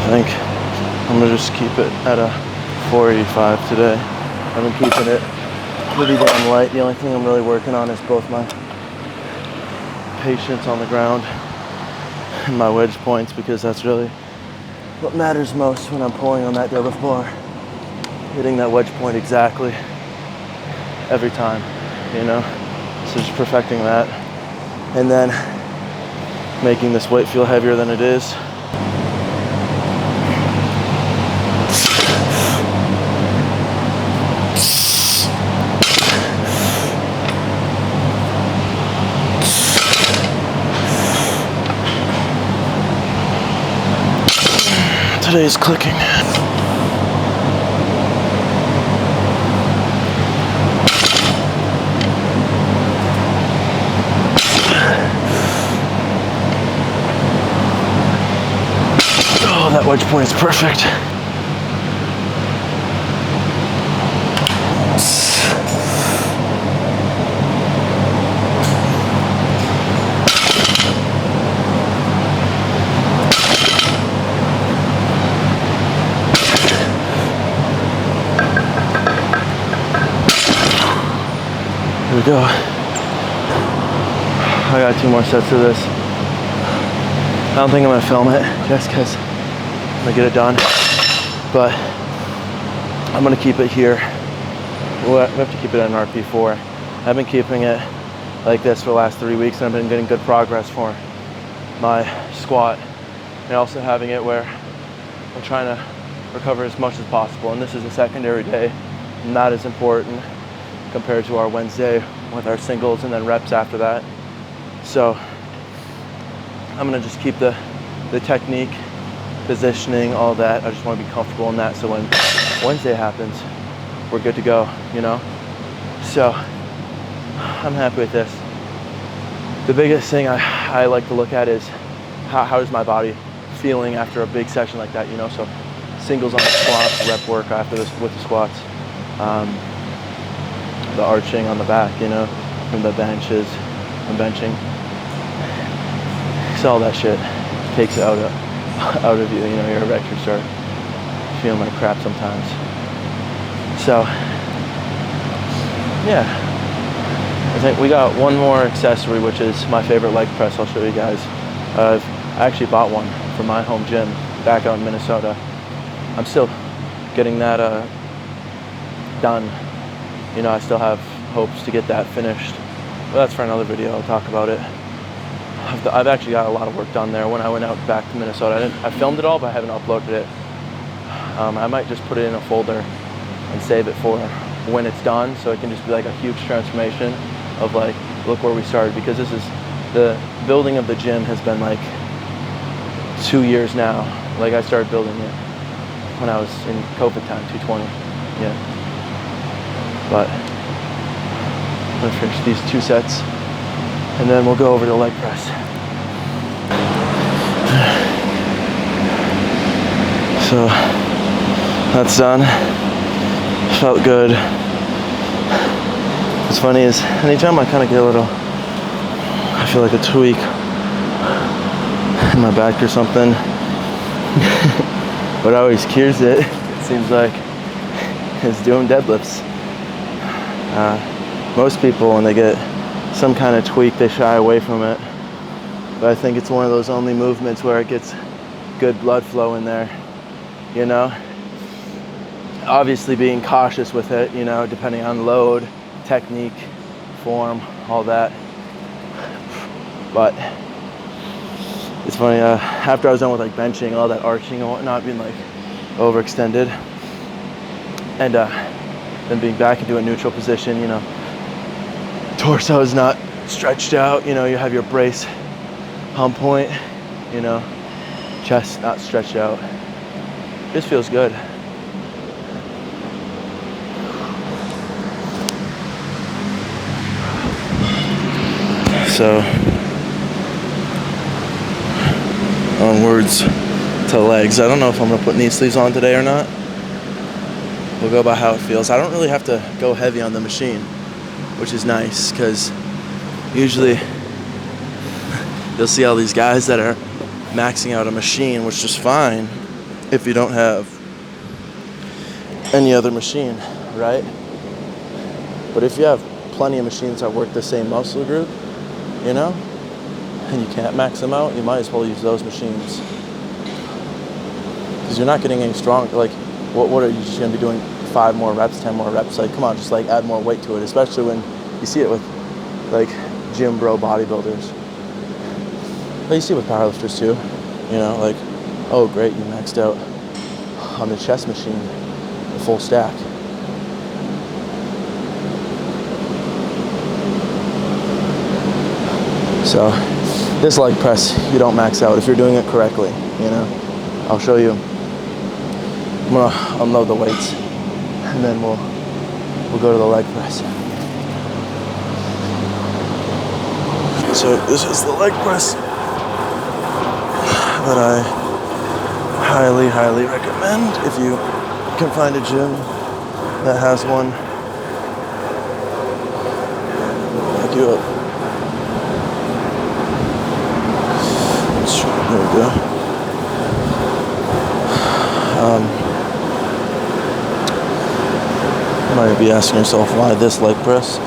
I think I'm gonna just keep it at a 485 today. I've been keeping it pretty damn light. The only thing I'm really working on is both my patience on the ground and my wedge points, because that's really what matters most when I'm pulling on that deadlift bar. Hitting that wedge point exactly every time, you know? So just perfecting that, and then making this weight feel heavier than it is. Today's clicking. Oh, that wedge point is perfect. Here we go. I got 2 more sets of this. I don't think I'm gonna film it just because I'm gonna get it done, but I'm gonna keep it here. We have to keep it at an RP4. I've been keeping it like this for the last 3 weeks, and I've been getting good progress for my squat, and also having it where I'm trying to recover as much as possible. And this is a secondary day, not as important compared to our Wednesday with our singles and then reps after that. So I'm gonna just keep the technique, positioning, all that. I just wanna be comfortable in that, so when Wednesday happens, we're good to go, you know? So I'm happy with this. The biggest thing I like to look at is how is my body feeling after a big session like that, you know? So singles on the squats, rep work after this with the squats. The arching on the back, you know, from the benches and benching. So all that shit takes it out of you, you know, you're a wreck, you start feeling like crap sometimes. So, yeah. I think we got one more accessory, which is my favorite leg press. I'll show you guys. I actually bought one from my home gym back out in Minnesota. I'm still getting that done. You know, I still have hopes to get that finished, but that's for another video. I'll talk about it. I've actually got a lot of work done there. When I went out back to Minnesota, I filmed it all, but I haven't uploaded it. I might just put it in a folder and save it for when it's done, so it can just be like a huge transformation of like, look where we started, because this is the building of the gym has been like 2 years now. Like I started building it when I was in COVID time, 220. Yeah. But I'm gonna finish these 2 sets and then we'll go over to leg press. So that's done. Felt good. What's funny is anytime I kind of get a little, I feel like a tweak in my back or something, what always cures it seems like, is doing deadlifts. Most people, when they get some kind of tweak, they shy away from it. But I think it's one of those only movements where it gets good blood flow in there, you know? Obviously being cautious with it, you know, depending on load, technique, form, all that. But it's funny, after I was done with like benching, all that arching and whatnot, being like overextended, and then being back into a neutral position, you know, torso is not stretched out, you know, you have your brace on point, you know, chest not stretched out. Just feels good. So, onwards to legs. I don't know if I'm gonna put knee sleeves on today or not. We'll go by how it feels. I don't really have to go heavy on the machine, which is nice, because usually you'll see all these guys that are maxing out a machine, which is fine if you don't have any other machine, right? But if you have plenty of machines that work the same muscle group, you know, and you can't max them out, you might as well use those machines. Because you're not getting any stronger. Like, what are you just going to be doing 5 more reps, 10 more reps? Like, come on, just like add more weight to it, especially when you see it with like gym bro bodybuilders. But you see it with powerlifters too, you know, like, oh great, you maxed out on the chest machine, the full stack. So this leg press, you don't max out if you're doing it correctly, you know. I'll show you. I'm gonna unload the weights and then we'll go to the leg press. So this is the leg press that I highly, highly recommend if you can find a gym that has one. Back you up. There we go. You might be asking yourself, why this leg press?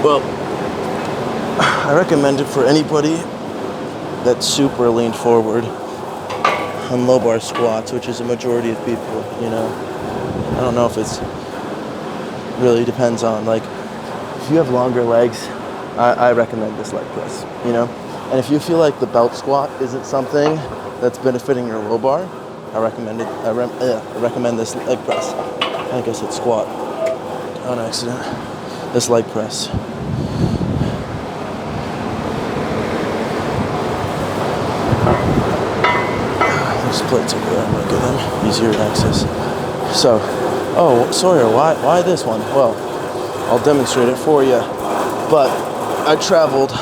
Well, I recommend it for anybody that's super leaned forward on low bar squats, which is a majority of people, you know. I don't know if it's really depends on, like, if you have longer legs, I recommend this leg press, you know. And if you feel like the belt squat isn't something that's benefiting your low bar, I recommend it. I recommend this leg press. I guess it's squat on accident. This leg press. There's plates over there. I'm gonna get them. Easier access. So, oh, Sawyer, why this one? Well, I'll demonstrate it for you. But I traveled.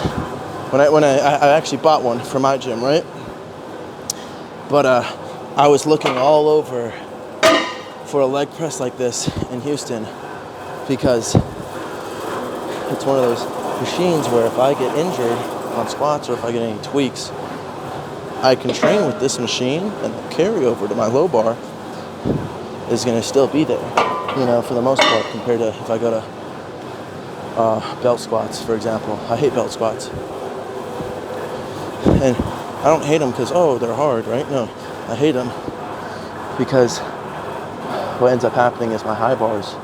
When I actually bought one for my gym, right? But I was looking all over for a leg press like this in Houston, because it's one of those machines where if I get injured on squats or if I get any tweaks, I can train with this machine and the carryover to my low bar is going to still be there, you know, for the most part, compared to if I go to belt squats, for example. I hate belt squats. And I don't hate them because, oh, they're hard, right? No, I hate them because what ends up happening is my high bars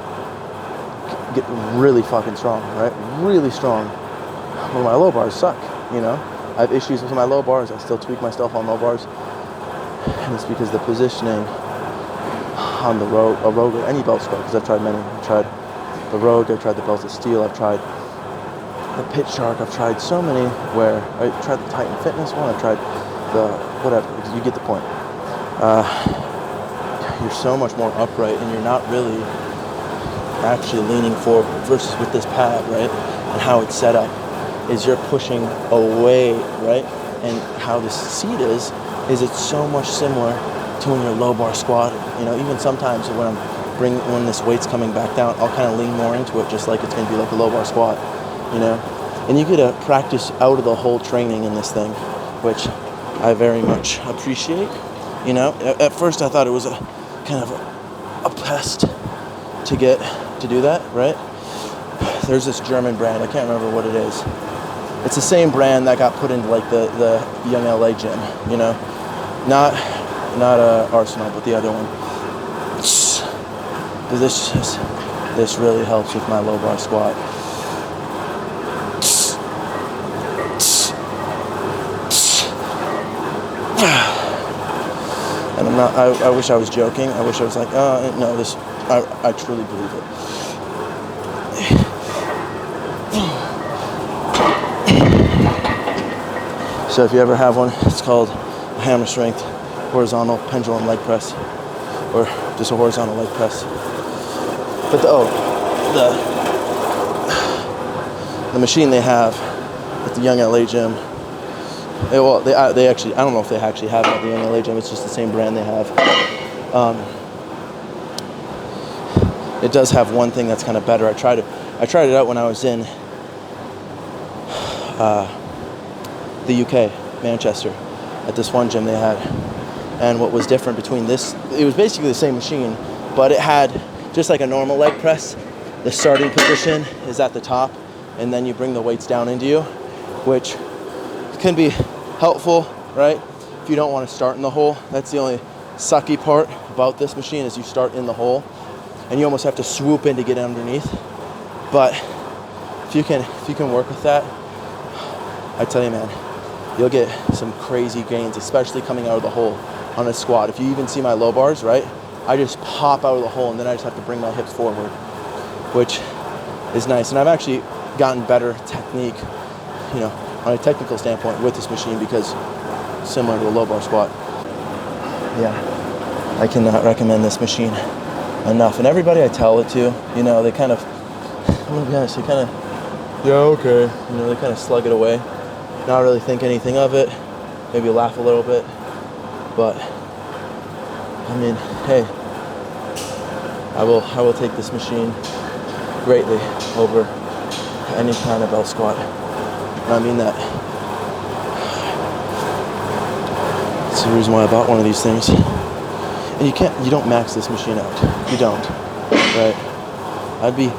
get really fucking strong, right? Really strong. Well, my low bars suck, you know? I have issues with my low bars. I still tweak myself on low bars. And it's because the positioning on the Rogue or any belt squat, because I've tried many. I've tried the Rogue, I've tried the Bells of Steel, I've tried the Pit Shark, I've tried so many where I tried the Titan Fitness one, I've tried whatever, you get the point. You're so much more upright and you're not really actually leaning forward versus with this pad, right? And how it's set up is you're pushing away, right? And how this seat is it's so much similar to when you're low bar squatting. You know, even sometimes when this weight's coming back down, I'll kind of lean more into it just like it's going to be like a low bar squat, you know? And you get to practice out of the hole training in this thing, which I very much appreciate. You know, at first I thought it was a kind of a pest to get to do that, right? There's this German brand, I can't remember what it is. It's the same brand that got put into like the Young LA gym, you know? Not Arsenal, but the other one. This really helps with my low bar squat. And I wish I was joking. I wish I was like, no, I truly believe it. So if you ever have one, it's called a hammer strength horizontal pendulum leg press, or just a horizontal leg press. But the machine they have at the Young LA gym, they actually, I don't know if they actually have it at the Young LA gym, it's just the same brand they have. It does have one thing that's kind of better. I tried it out when I was in the UK, Manchester, at this one gym they had. And what was different between this, it was basically the same machine, but it had just like a normal leg press. The starting position is at the top, and then you bring the weights down into you, which can be helpful, right? If you don't want to start in the hole. That's the only sucky part about this machine is you start in the hole, and you almost have to swoop in to get underneath. But if you can work with that, I tell you, man, you'll get some crazy gains, especially coming out of the hole on a squat. If you even see my low bars, right? I just pop out of the hole and then I just have to bring my hips forward, which is nice. And I've actually gotten better technique, you know, on a technical standpoint with this machine because similar to a low bar squat. Yeah, I cannot recommend this machine enough. And everybody I tell it to, you know, they kind of, I'm gonna be honest, they kind of, yeah, okay. You know, they kind of slug it away, not really think anything of it, maybe laugh a little bit. But I mean, hey, I will take this machine greatly over any kind of bell squat. And I mean that. That's the reason why I bought one of these things. And you don't max this machine out. You don't, right? I'd be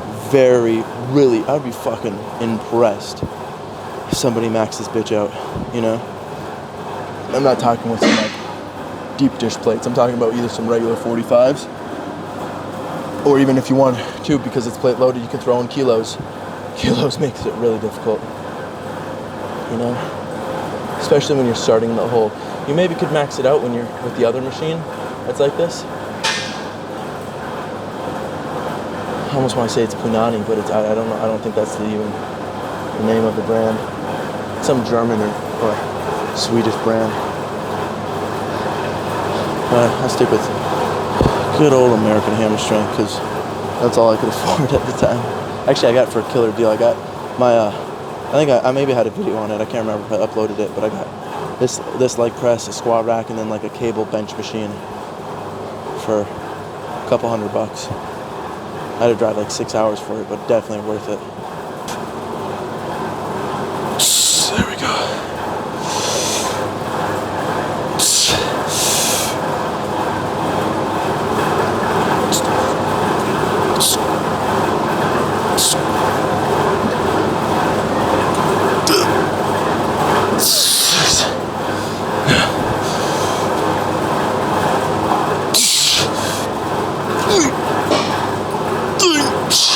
fucking impressed if somebody maxed this bitch out, you know? I'm not talking with some like deep dish plates. I'm talking about either some regular 45s, or even if you want to, because it's plate loaded, you can throw in kilos. Kilos makes it really difficult, you know? Especially when you're starting the hole. You maybe could max it out when you're with the other machine that's like this. I almost want to say it's Punani, but I don't know. I don't think that's even the name of the brand. It's some German or Swedish brand. I'll stick with good old American hammer strength because that's all I could afford at the time. Actually, I got it for a killer deal. I got my, I think I maybe had a video on it. I can't remember if I uploaded it, but I got this leg press, a squat rack, and then like a cable bench machine for a couple $100. I had to drive like 6 hours for it, but definitely worth it. There we go.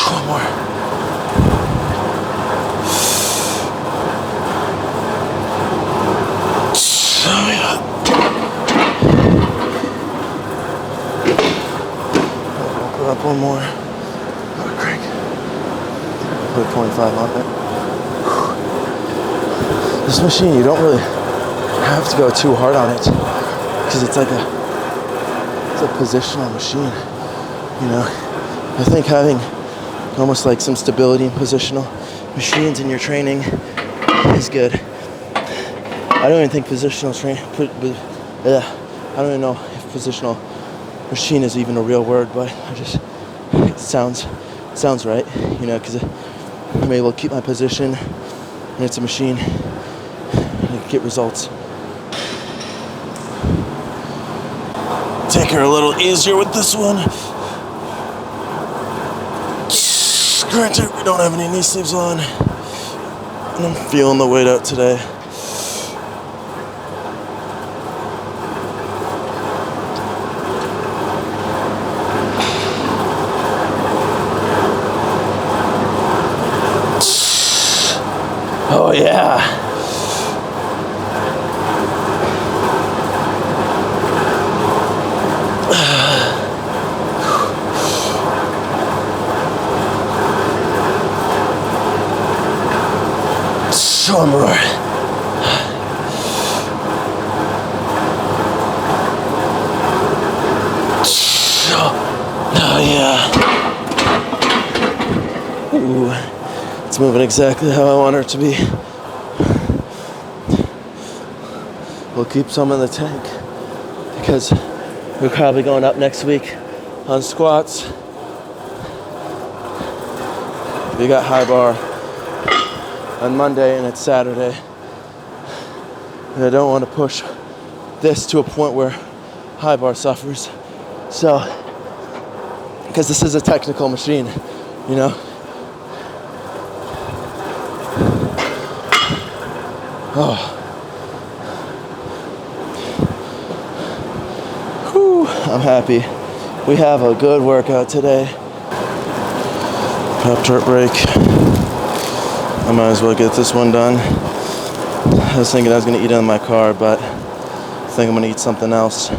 One more. Oh, yeah. I'll put up one more. Oh, crank. Put a 25 on it. This machine, you don't really have to go too hard on it because it's a positional machine, you know. I think having almost like some stability in positional machines in your training is good. I don't even think positional I don't even know if positional machine is even a real word, but it sounds right, you know, because I'm able to keep my position and it's a machine and I get results. Take her a little easier with this one. Granted, we don't have any knee sleeves on, and I'm feeling the weight out today. Oh yeah. One more. Oh yeah. Ooh, it's moving exactly how I want her to be. We'll keep some in the tank because we're probably going up next week on squats. We got high bar on Monday and it's Saturday. And I don't want to push this to a point where high bar suffers. So, because this is a technical machine, you know. Oh. Whew, I'm happy. We have a good workout today. Pop-tart break. I might as well get this one done. I was thinking I was going to eat it in my car, but I think I'm going to eat something else.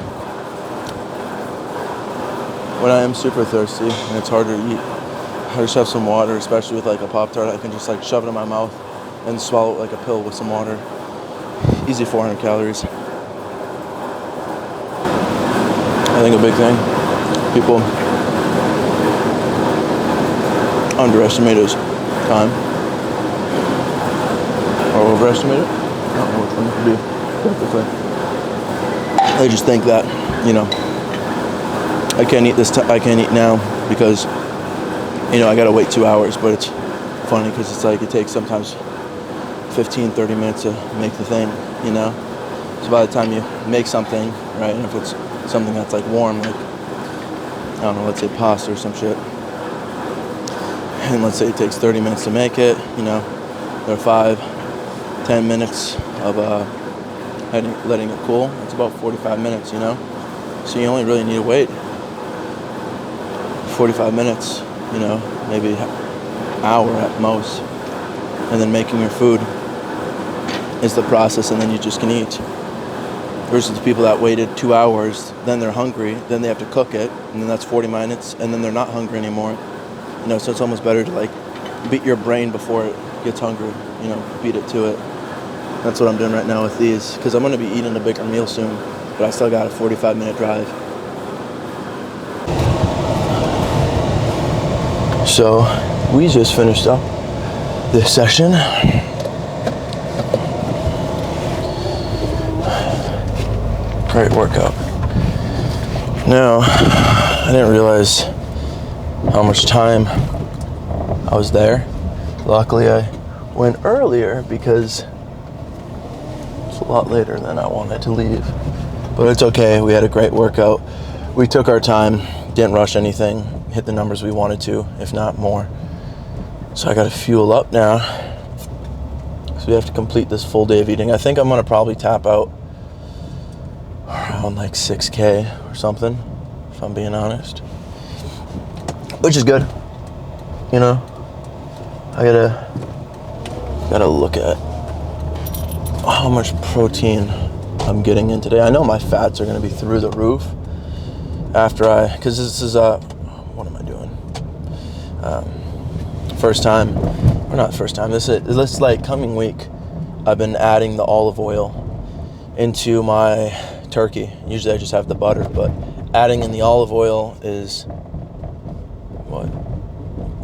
When I am super thirsty and it's hard to eat, I just have some water, especially with like a Pop-Tart. I can just like shove it in my mouth and swallow it like a pill with some water. Easy 400 calories. I think a big thing people underestimate is time. Or overestimate it. I don't know which one to be technically. I just think that, you know, I can't eat I can't eat now because, you know, I gotta wait 2 hours. But it's funny because it's like it takes sometimes 15, 30 minutes to make the thing, you know. So by the time you make something, right, and if it's something that's like warm, like, I don't know, let's say pasta or some shit, and let's say it takes 30 minutes to make it, you know, there are 5-10 minutes of letting it cool. It's about 45 minutes, you know. So you only really need to wait 45 minutes, you know, maybe an hour at most. And then making your food is the process, and then you just can eat. Versus the people that waited 2 hours, then they're hungry, then they have to cook it, and then that's 40 minutes, and then they're not hungry anymore. You know, so it's almost better to like beat your brain before it gets hungry, you know, beat it to it. That's what I'm doing right now with these, because I'm going to be eating a bigger meal soon, but I still got a 45-minute drive. So we just finished up this session. Great workout. Now, I didn't realize how much time I was there. Luckily, I went earlier because it's a lot later than I wanted to leave. But it's okay. We had a great workout. We took our time, didn't rush anything, hit the numbers we wanted to, if not more. So I got to fuel up now. So we have to complete this full day of eating. I think I'm going to probably tap out around like 6K or something, if I'm being honest. Which is good. You know, I gotta look at how much protein I'm getting in today. I know my fats are going to be through the roof because this is what am I doing? First time, or not first time. This is like coming week. I've been adding the olive oil into my turkey. Usually I just have the butter, but adding in the olive oil is what,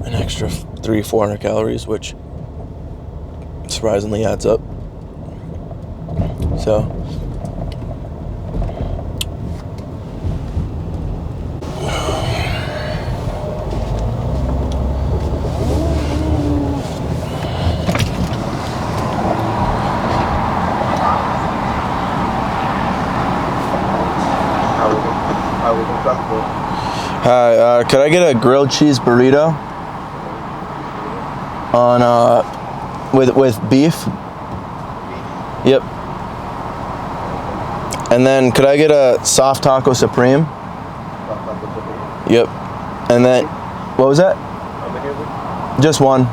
an extra 300-400 calories, which surprisingly adds up. So hi, could I get a grilled cheese burrito on with beef? Yep. And then could I get a soft taco supreme? Yep. And then what was that? Just one.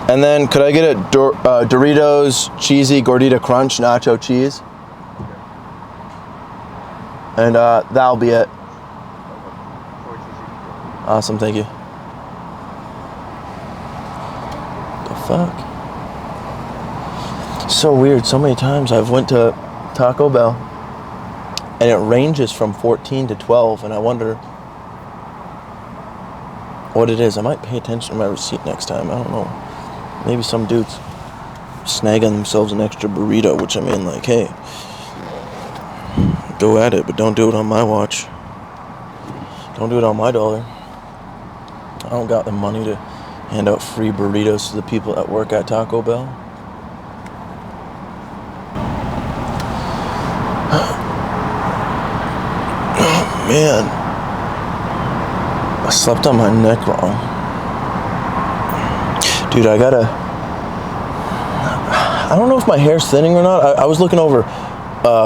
And then could I get a Doritos cheesy gordita crunch nacho cheese? And that'll be it. Awesome, thank you. The fuck? So weird. So many times I've went to Taco Bell and it ranges from 14 to 12, and I wonder what it is. I might pay attention to my receipt next time. I don't know. Maybe some dudes snagging themselves an extra burrito, which I mean, like, hey, go at it, but don't do it on my watch. Don't do it on my dollar. I don't got the money to hand out free burritos to the people that work at Taco Bell. Oh, man. I slept on my neck wrong. Dude, I don't know if my hair's thinning or not. I was looking over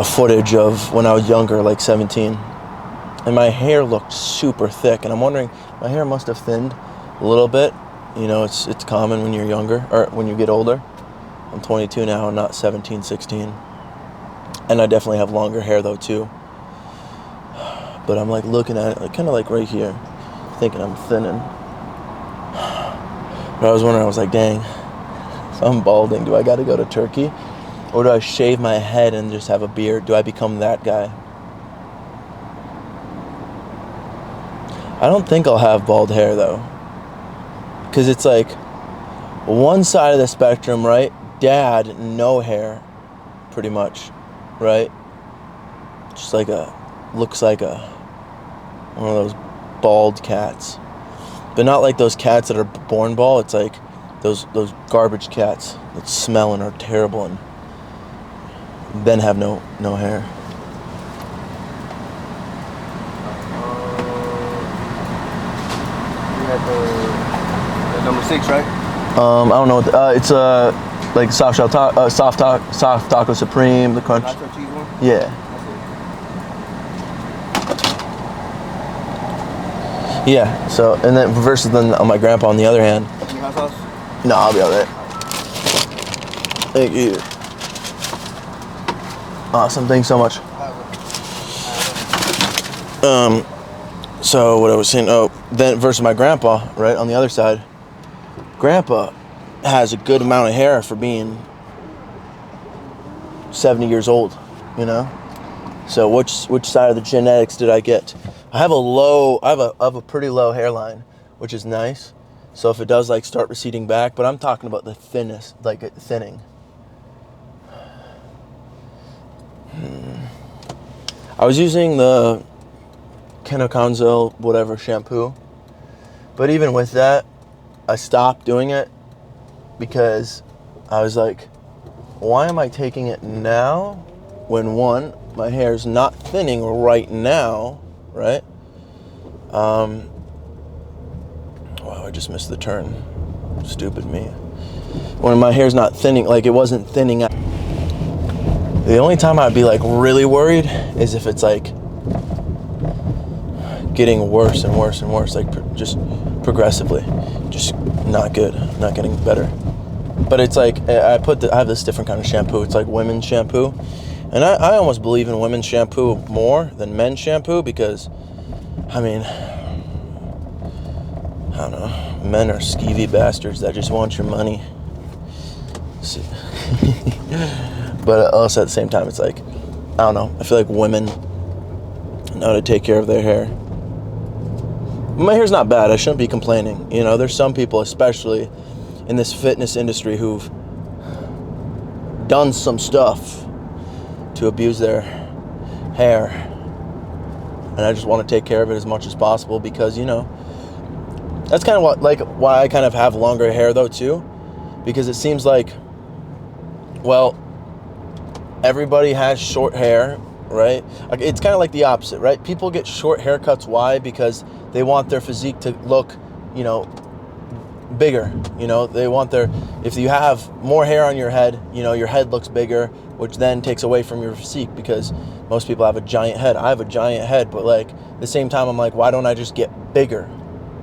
footage of when I was younger, like 17. And my hair looked super thick. And I'm wondering, my hair must have thinned a little bit. You know, it's common when you're younger, or when you get older. I'm 22 now, not 17, 16. And I definitely have longer hair though too. But I'm like looking at it, like, kind of like right here, thinking I'm thinning. But I was wondering, I was like, dang, if I'm balding, do I gotta go to Turkey? Or do I shave my head and just have a beard? Do I become that guy? I don't think I'll have bald hair though. Because it's like one side of the spectrum, right? Dad, no hair, pretty much, right? Just like looks like one of those bald cats. But not like those cats that are born bald. It's like those garbage cats that smell and are terrible and then have no hair. You had the number 6, right? I don't know. It's like soft taco supreme, the crunch. Nacho cheese one? Yeah. Yeah. So, and then versus then on my grandpa on the other hand. Any hot sauce? No, I'll be alright. Thank you. Awesome. Thanks so much. So what I was saying, then versus my grandpa, right, on the other side. Grandpa has a good amount of hair for being 70 years old, you know? So which side of the genetics did I get? I have a pretty low hairline, which is nice. So if it does like start receding back, but I'm talking about the thinness, like thinning. I was using the Kenokonzo whatever shampoo, but even with that, I stopped doing it because I was like, why am I taking it now when one, my hair's not thinning right now, right? Wow, I just missed the turn. Stupid me. When my hair's not thinning, like it wasn't thinning out. The only time I'd be like really worried is if it's like getting worse and worse and worse, like just progressively, just not good, not getting better. But it's like I have this different kind of shampoo. It's like women's shampoo, and I almost believe in women's shampoo more than men's shampoo because, I mean, I don't know, men are skeevy bastards that just want your money. But also at the same time, it's like, I don't know. I feel like women know how to take care of their hair. My hair's not bad. I shouldn't be complaining. You know, there's some people, especially in this fitness industry, who've done some stuff to abuse their hair. And I just want to take care of it as much as possible because, you know, that's kind of what, like, why I kind of have longer hair though too, because it seems like, well, everybody has short hair, right? It's kind of like the opposite, right? People get short haircuts. Why? Because they want their physique to look, you know, bigger. You know, they want their, if you have more hair on your head, you know, your head looks bigger, which then takes away from your physique because most people have a giant head. I have a giant head, but like at the same time, I'm like, why don't I just get bigger?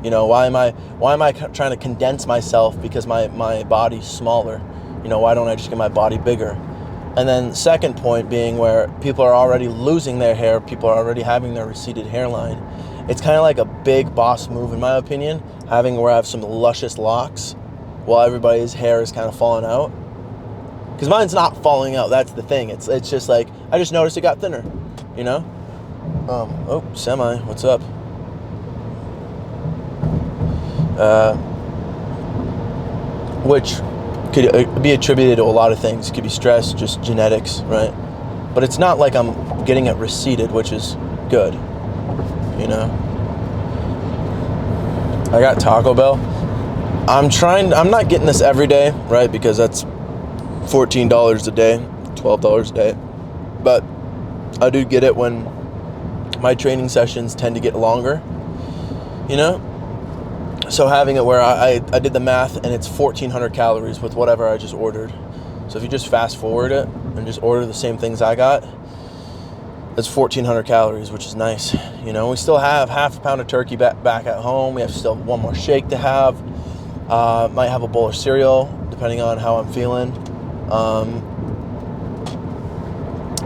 You know, why am I trying to condense myself because my body's smaller? You know, why don't I just get my body bigger? And then second point being where people are already losing their hair, people are already having their receded hairline. It's kind of like a big boss move in my opinion, having where I have some luscious locks while everybody's hair is kind of falling out. Because mine's not falling out, that's the thing. It's just like, I just noticed it got thinner, you know? Oh, semi, what's up? Which could be attributed to a lot of things. It could be stress, just genetics, right? But it's not like I'm getting it receded, which is good, you know? I got Taco Bell. I'm not getting this every day, right? Because that's $14 a day, $12 a day. But I do get it when my training sessions tend to get longer, you know? So having it where I did the math and it's 1,400 calories with whatever I just ordered. So if you just fast forward it and just order the same things I got, it's 1,400 calories, which is nice. You know, we still have half a pound of turkey back at home. We have still one more shake to have. Might have a bowl of cereal, depending on how I'm feeling.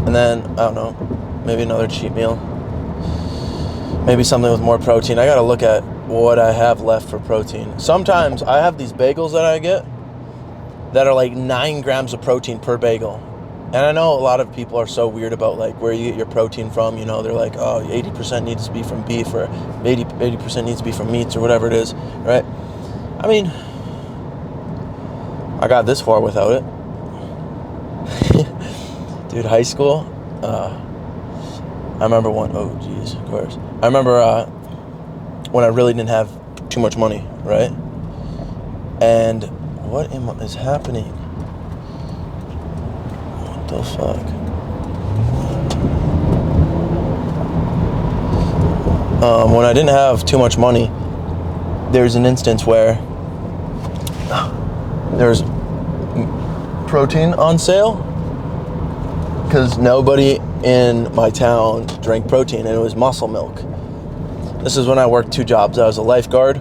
And then, I don't know, maybe another cheat meal. Maybe something with more protein. I got to look at what I have left for protein. Sometimes I have these bagels that I get that are like 9 grams of protein per bagel. And I know a lot of people are so weird about like where you get your protein from. You know, they're like, oh, 80% needs to be from beef or 80% needs to be from meats or whatever it is, right? I mean, I got this far without it. Dude, high school, I remember of course. I remember when I really didn't have too much money, right? And what is happening? What the fuck? When I didn't have too much money, there's an instance where there's protein on sale because nobody in my town drank protein, and it was muscle milk. This is when I worked 2 jobs. I was a lifeguard,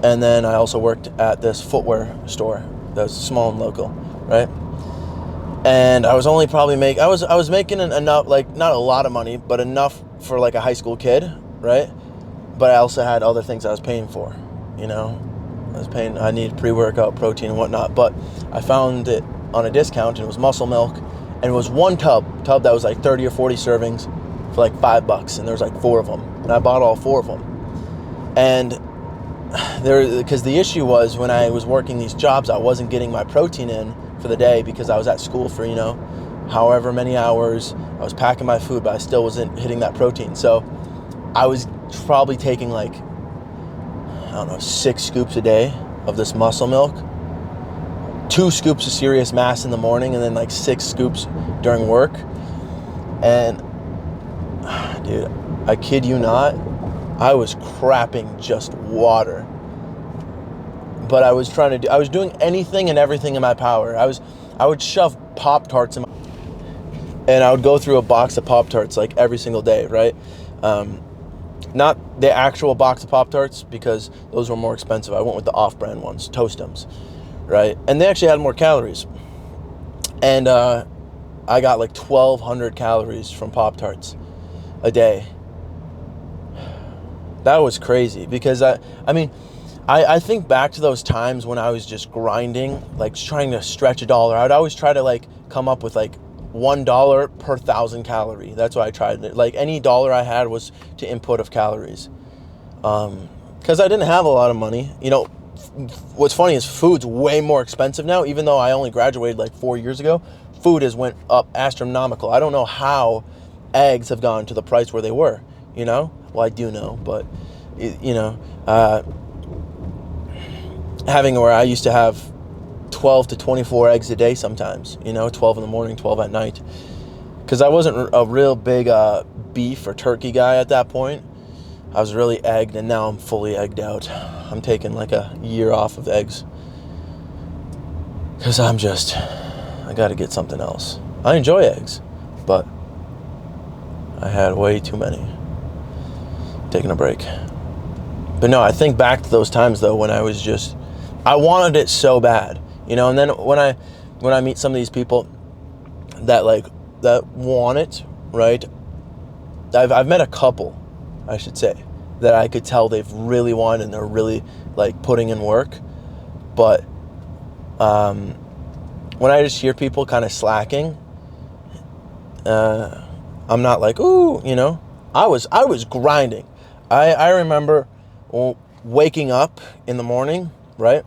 and then I also worked at this footwear store that was small and local, right? And I was only probably I was making enough, like not a lot of money, but enough for like a high school kid, right? But I also had other things I was paying for, you know? I needed pre-workout, protein and whatnot, but I found it on a discount, and it was muscle milk, and it was one tub that was like 30 or 40 servings for like $5, and there was like 4 of them, and I bought all 4 of them. And because the issue was when I was working these jobs, I wasn't getting my protein in for the day because I was at school for, you know, however many hours. I was packing my food, but I still wasn't hitting that protein. So I was probably taking like, I don't know, 6 scoops a day of this muscle milk, 2 scoops of Serious Mass in the morning, and then like 6 scoops during work. And dude, I kid you not, I was crapping just water. But I was doing anything and everything in my power. I would shove Pop-Tarts in my, and I would go through a box of Pop-Tarts like every single day, right? Not the actual box of Pop-Tarts because those were more expensive. I went with the off-brand ones, Toastums, right? And they actually had more calories. And I got like 1,200 calories from Pop-Tarts a day. That was crazy because I think back to those times when I was just grinding, like trying to stretch $1. I'd always try to like come up with like $1 per 1,000 calorie. That's what I tried. Like any dollar I had was to input of calories. Because I didn't have a lot of money. You know, what's funny is food's way more expensive now. Even though I only graduated like 4 years ago, food has went up astronomical. I don't know how eggs have gone to the price where they were, you know? Well, I do know, but, you know, having where I used to have 12 to 24 eggs a day sometimes, you know, 12 in the morning, 12 at night. Because I wasn't a real big beef or turkey guy at that point. I was really egged, and now I'm fully egged out. I'm taking like a year off of eggs. Because I got to get something else. I enjoy eggs, but I had way too many. Taking a break. But no, I think back to those times though when I wanted it so bad, you know. And then when I meet some of these people that want it, right? I've met a couple, I should say, that I could tell they've really wanted and they're really like putting in work. But when I just hear people kind of slacking, I'm not like, ooh, you know. I was grinding. I remember waking up in the morning, right,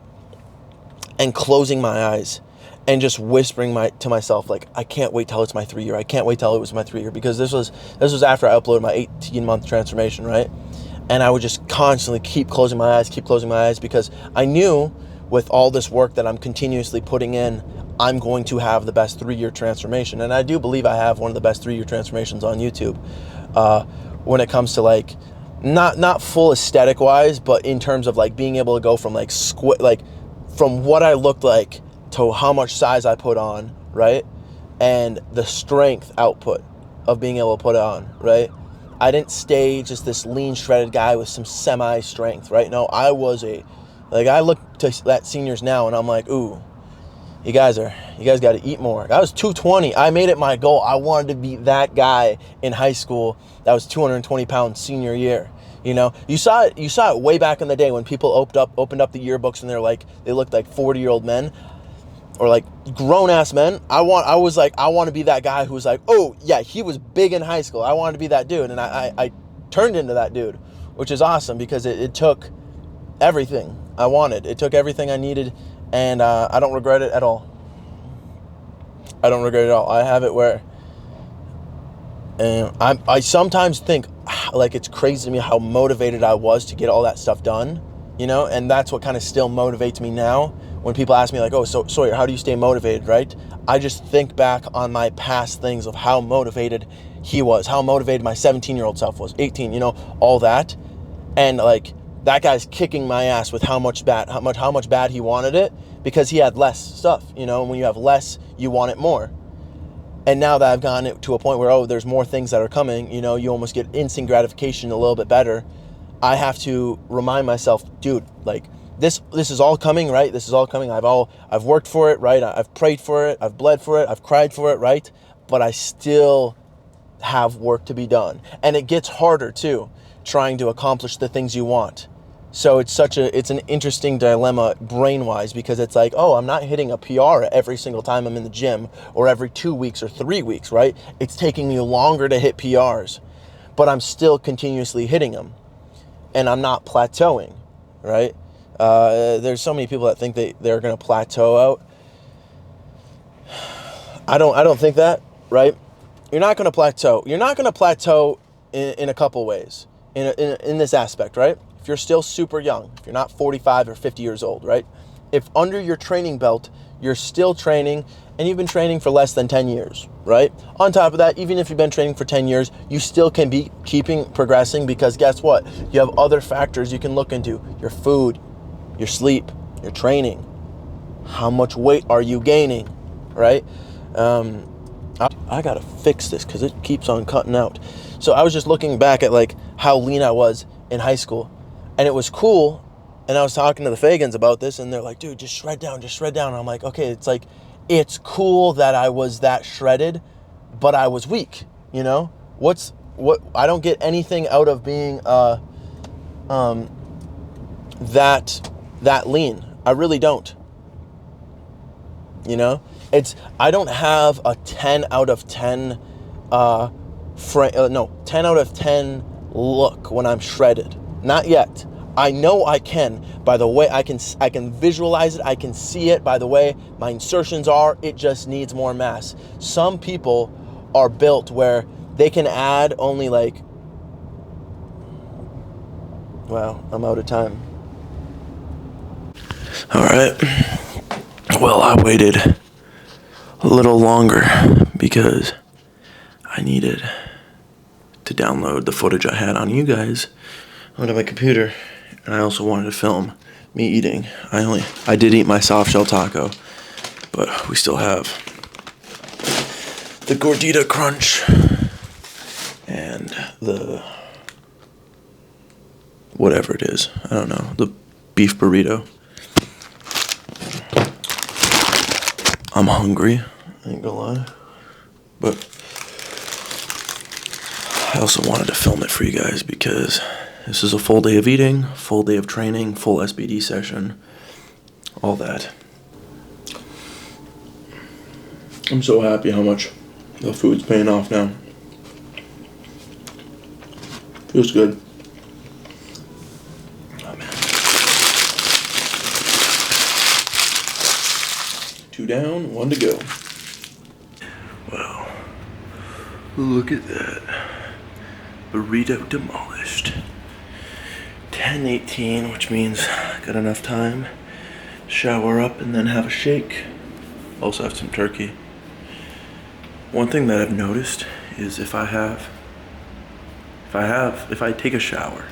and closing my eyes and just whispering to myself, like, I can't wait till it's my 3 year. I can't wait till it was my 3 year, because this was after I uploaded my 18-month transformation, right? And I would just constantly keep closing my eyes, because I knew with all this work that I'm continuously putting in, I'm going to have the best 3 year transformation. And I do believe I have one of the best 3 year transformations on YouTube. When it comes to like, not full aesthetic wise, but in terms of like being able to go from like from what I looked like to how much size I put on, right? And the strength output of being able to put it on, right? I didn't stay just this lean, shredded guy with some semi-strength, right? No, I look to that seniors now and I'm like, ooh, you guys got to eat more. I was 220. I made it my goal. I wanted to be that guy in high school that was 220 pounds senior year. You know, you saw it way back in the day when people opened up the yearbooks and they looked like 40-year-old men or like grown ass men. I want to be that guy who was like, oh yeah, he was big in high school. I wanted to be that dude, and I turned into that dude, which is awesome because it took everything I wanted. It took everything I needed, and I don't regret it at all. I have it where, and I sometimes think like it's crazy to me how motivated I was to get all that stuff done, you know, and that's what kind of still motivates me now. When people ask me like, oh, so Sawyer, how do you stay motivated, right? I just think back on my past things of how motivated he was, how motivated my 17-year-old self was, 18, you know, all that. And like, that guy's kicking my ass with how much bad he wanted it because he had less stuff, you know, and when you have less, you want it more. And now that I've gotten to a point where, oh, there's more things that are coming, you know, you almost get instant gratification a little bit better. I have to remind myself, dude, like, this is all coming, right? This is all coming. I've worked for it, right? I've prayed for it. I've bled for it. I've cried for it, right? But I still have work to be done. And it gets harder too, trying to accomplish the things you want. So it's an interesting dilemma brain-wise, because it's like, oh, I'm not hitting a PR every single time I'm in the gym or every 2 weeks or 3 weeks, right? It's taking me longer to hit PRs, but I'm still continuously hitting them and I'm not plateauing, right? There's so many people that think they're going to plateau out. I don't think that, right? You're not going to plateau. You're not going to plateau in a couple ways in this aspect, right? If you're still super young, if you're not 45 or 50 years old, right? If under your training belt, you're still training and you've been training for less than 10 years, right? On top of that, even if you've been training for 10 years, you still can be keeping progressing, because guess what? You have other factors you can look into: your food, your sleep, your training. How much weight are you gaining, right? I gotta fix this because it keeps on cutting out. So I was just looking back at like how lean I was in high school, and it was cool. And I was talking to the Fagans about this, and they're like, dude, just shred down. And I'm like, okay, it's cool that I was that shredded, but I was weak, you know? I don't get anything out of being that lean. I really don't. You know, I don't have a 10 out of 10 10 out of 10 look when I'm shredded. Not yet. I know I can by the way I can visualize it. I can see it by the way my insertions are. It just needs more mass. Some people are built where they can add only like, wow, I'm out of time. All right. Well, I waited a little longer because I needed to download the footage I had on you guys onto my computer, and I also wanted to film me eating. I did eat my soft shell taco, but we still have the gordita crunch and the whatever it is. I don't know, the beef burrito. I'm hungry, I ain't gonna lie, but I also wanted to film it for you guys because this is a full day of eating, full day of training, full SBD session, all that. I'm so happy how much the food's paying off now. Feels good. Oh man. 2 down, 1 to go. Wow. Look at that. Burrito demolished. 10:18, which means I got enough time to shower up and then have a shake. Also have some turkey. One thing that I've noticed is if I take a shower,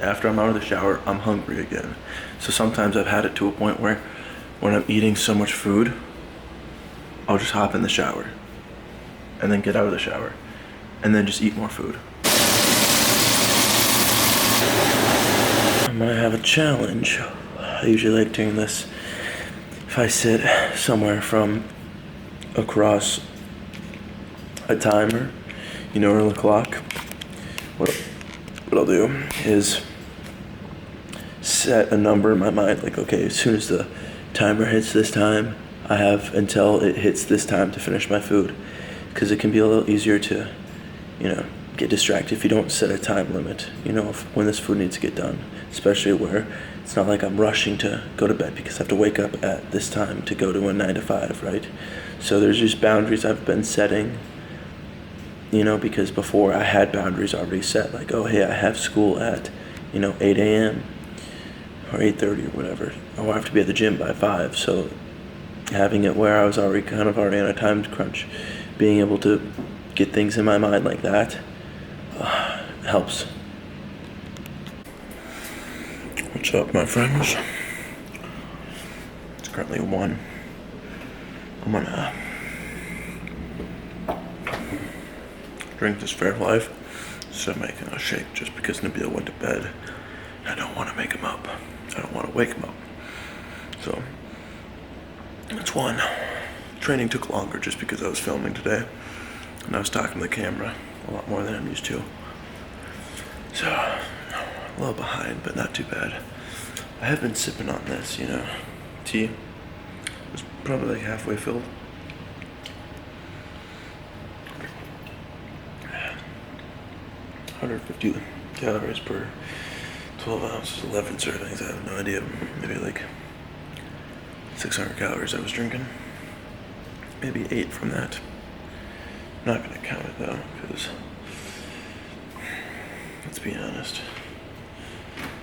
after I'm out of the shower, I'm hungry again. So sometimes I've had it to a point where when I'm eating so much food, I'll just hop in the shower and then get out of the shower and then just eat more food. I'm gonna have a challenge. I usually like doing this if I sit somewhere from across a timer, or a clock. What I'll do is set a number in my mind, like, okay, as soon as the timer hits this time, I have until it hits this time to finish my food, because it can be a little easier to, get distracted if you don't set a time limit, when this food needs to get done, especially where it's not like I'm rushing to go to bed because I have to wake up at this time to go to a 9 to 5, right? So there's just boundaries I've been setting, because before I had boundaries already set, like, oh, hey, I have school at, 8 a.m. or 8:30 or whatever. Or I have to be at the gym by 5, so having it where I was already on a time crunch, being able to get things in my mind like that helps. What's up, my friends? It's currently 1. I'm gonna drink this Fairlife instead of making a shake just because Nabil went to bed. I don't want to make him up. I don't want to wake him up. So that's 1. Training took longer just because I was filming today and I was talking to the camera a lot more than I'm used to. So a little behind, but not too bad. I have been sipping on this, tea. It's probably like halfway filled. Yeah. 150 calories per 12 ounces, 11 servings. I have no idea. Maybe like 600 calories I was drinking. Maybe 8 from that. I'm not gonna count it though, because let's be honest,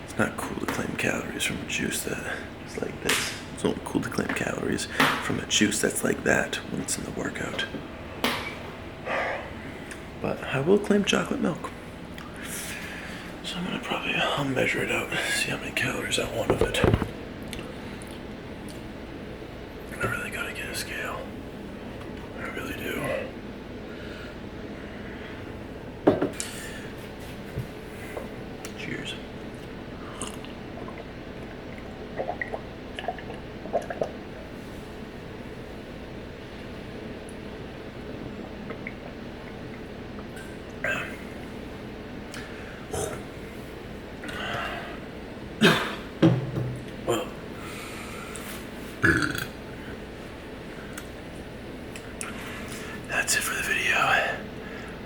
it's not cool to claim calories from a juice that is like this. It's not cool to claim calories from a juice that's like that when it's in the workout. But I will claim chocolate milk. So I'll measure it out, see how many calories I want of it. I really gotta get a scale. I really do. Cheers. Well,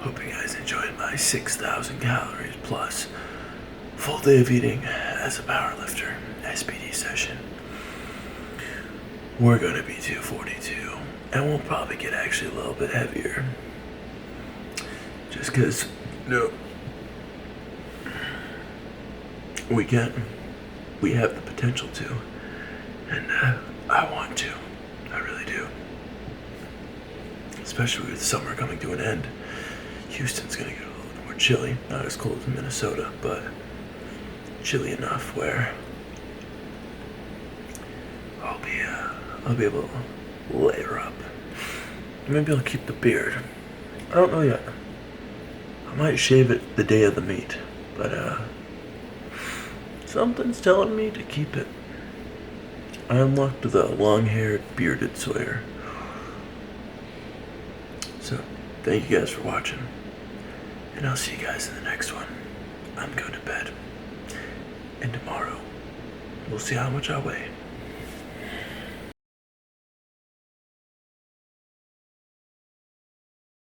Hope you guys enjoyed my 6,000 calories plus full day of eating as a powerlifter SPD session. We're gonna be 242, and we'll probably get actually a little bit heavier. Just because, we can. We have the potential to. And I want to. I really do. Especially with summer coming to an end. Houston's gonna get a little bit more chilly. Not as cold as Minnesota, but chilly enough where I'll be able to layer up. Maybe I'll keep the beard. I don't know yet. I might shave it the day of the meet, but something's telling me to keep it. I unlocked the long-haired, bearded Sawyer. So, thank you guys for watching, and I'll see you guys in the next one. I'm going to bed, and tomorrow, we'll see how much I weigh.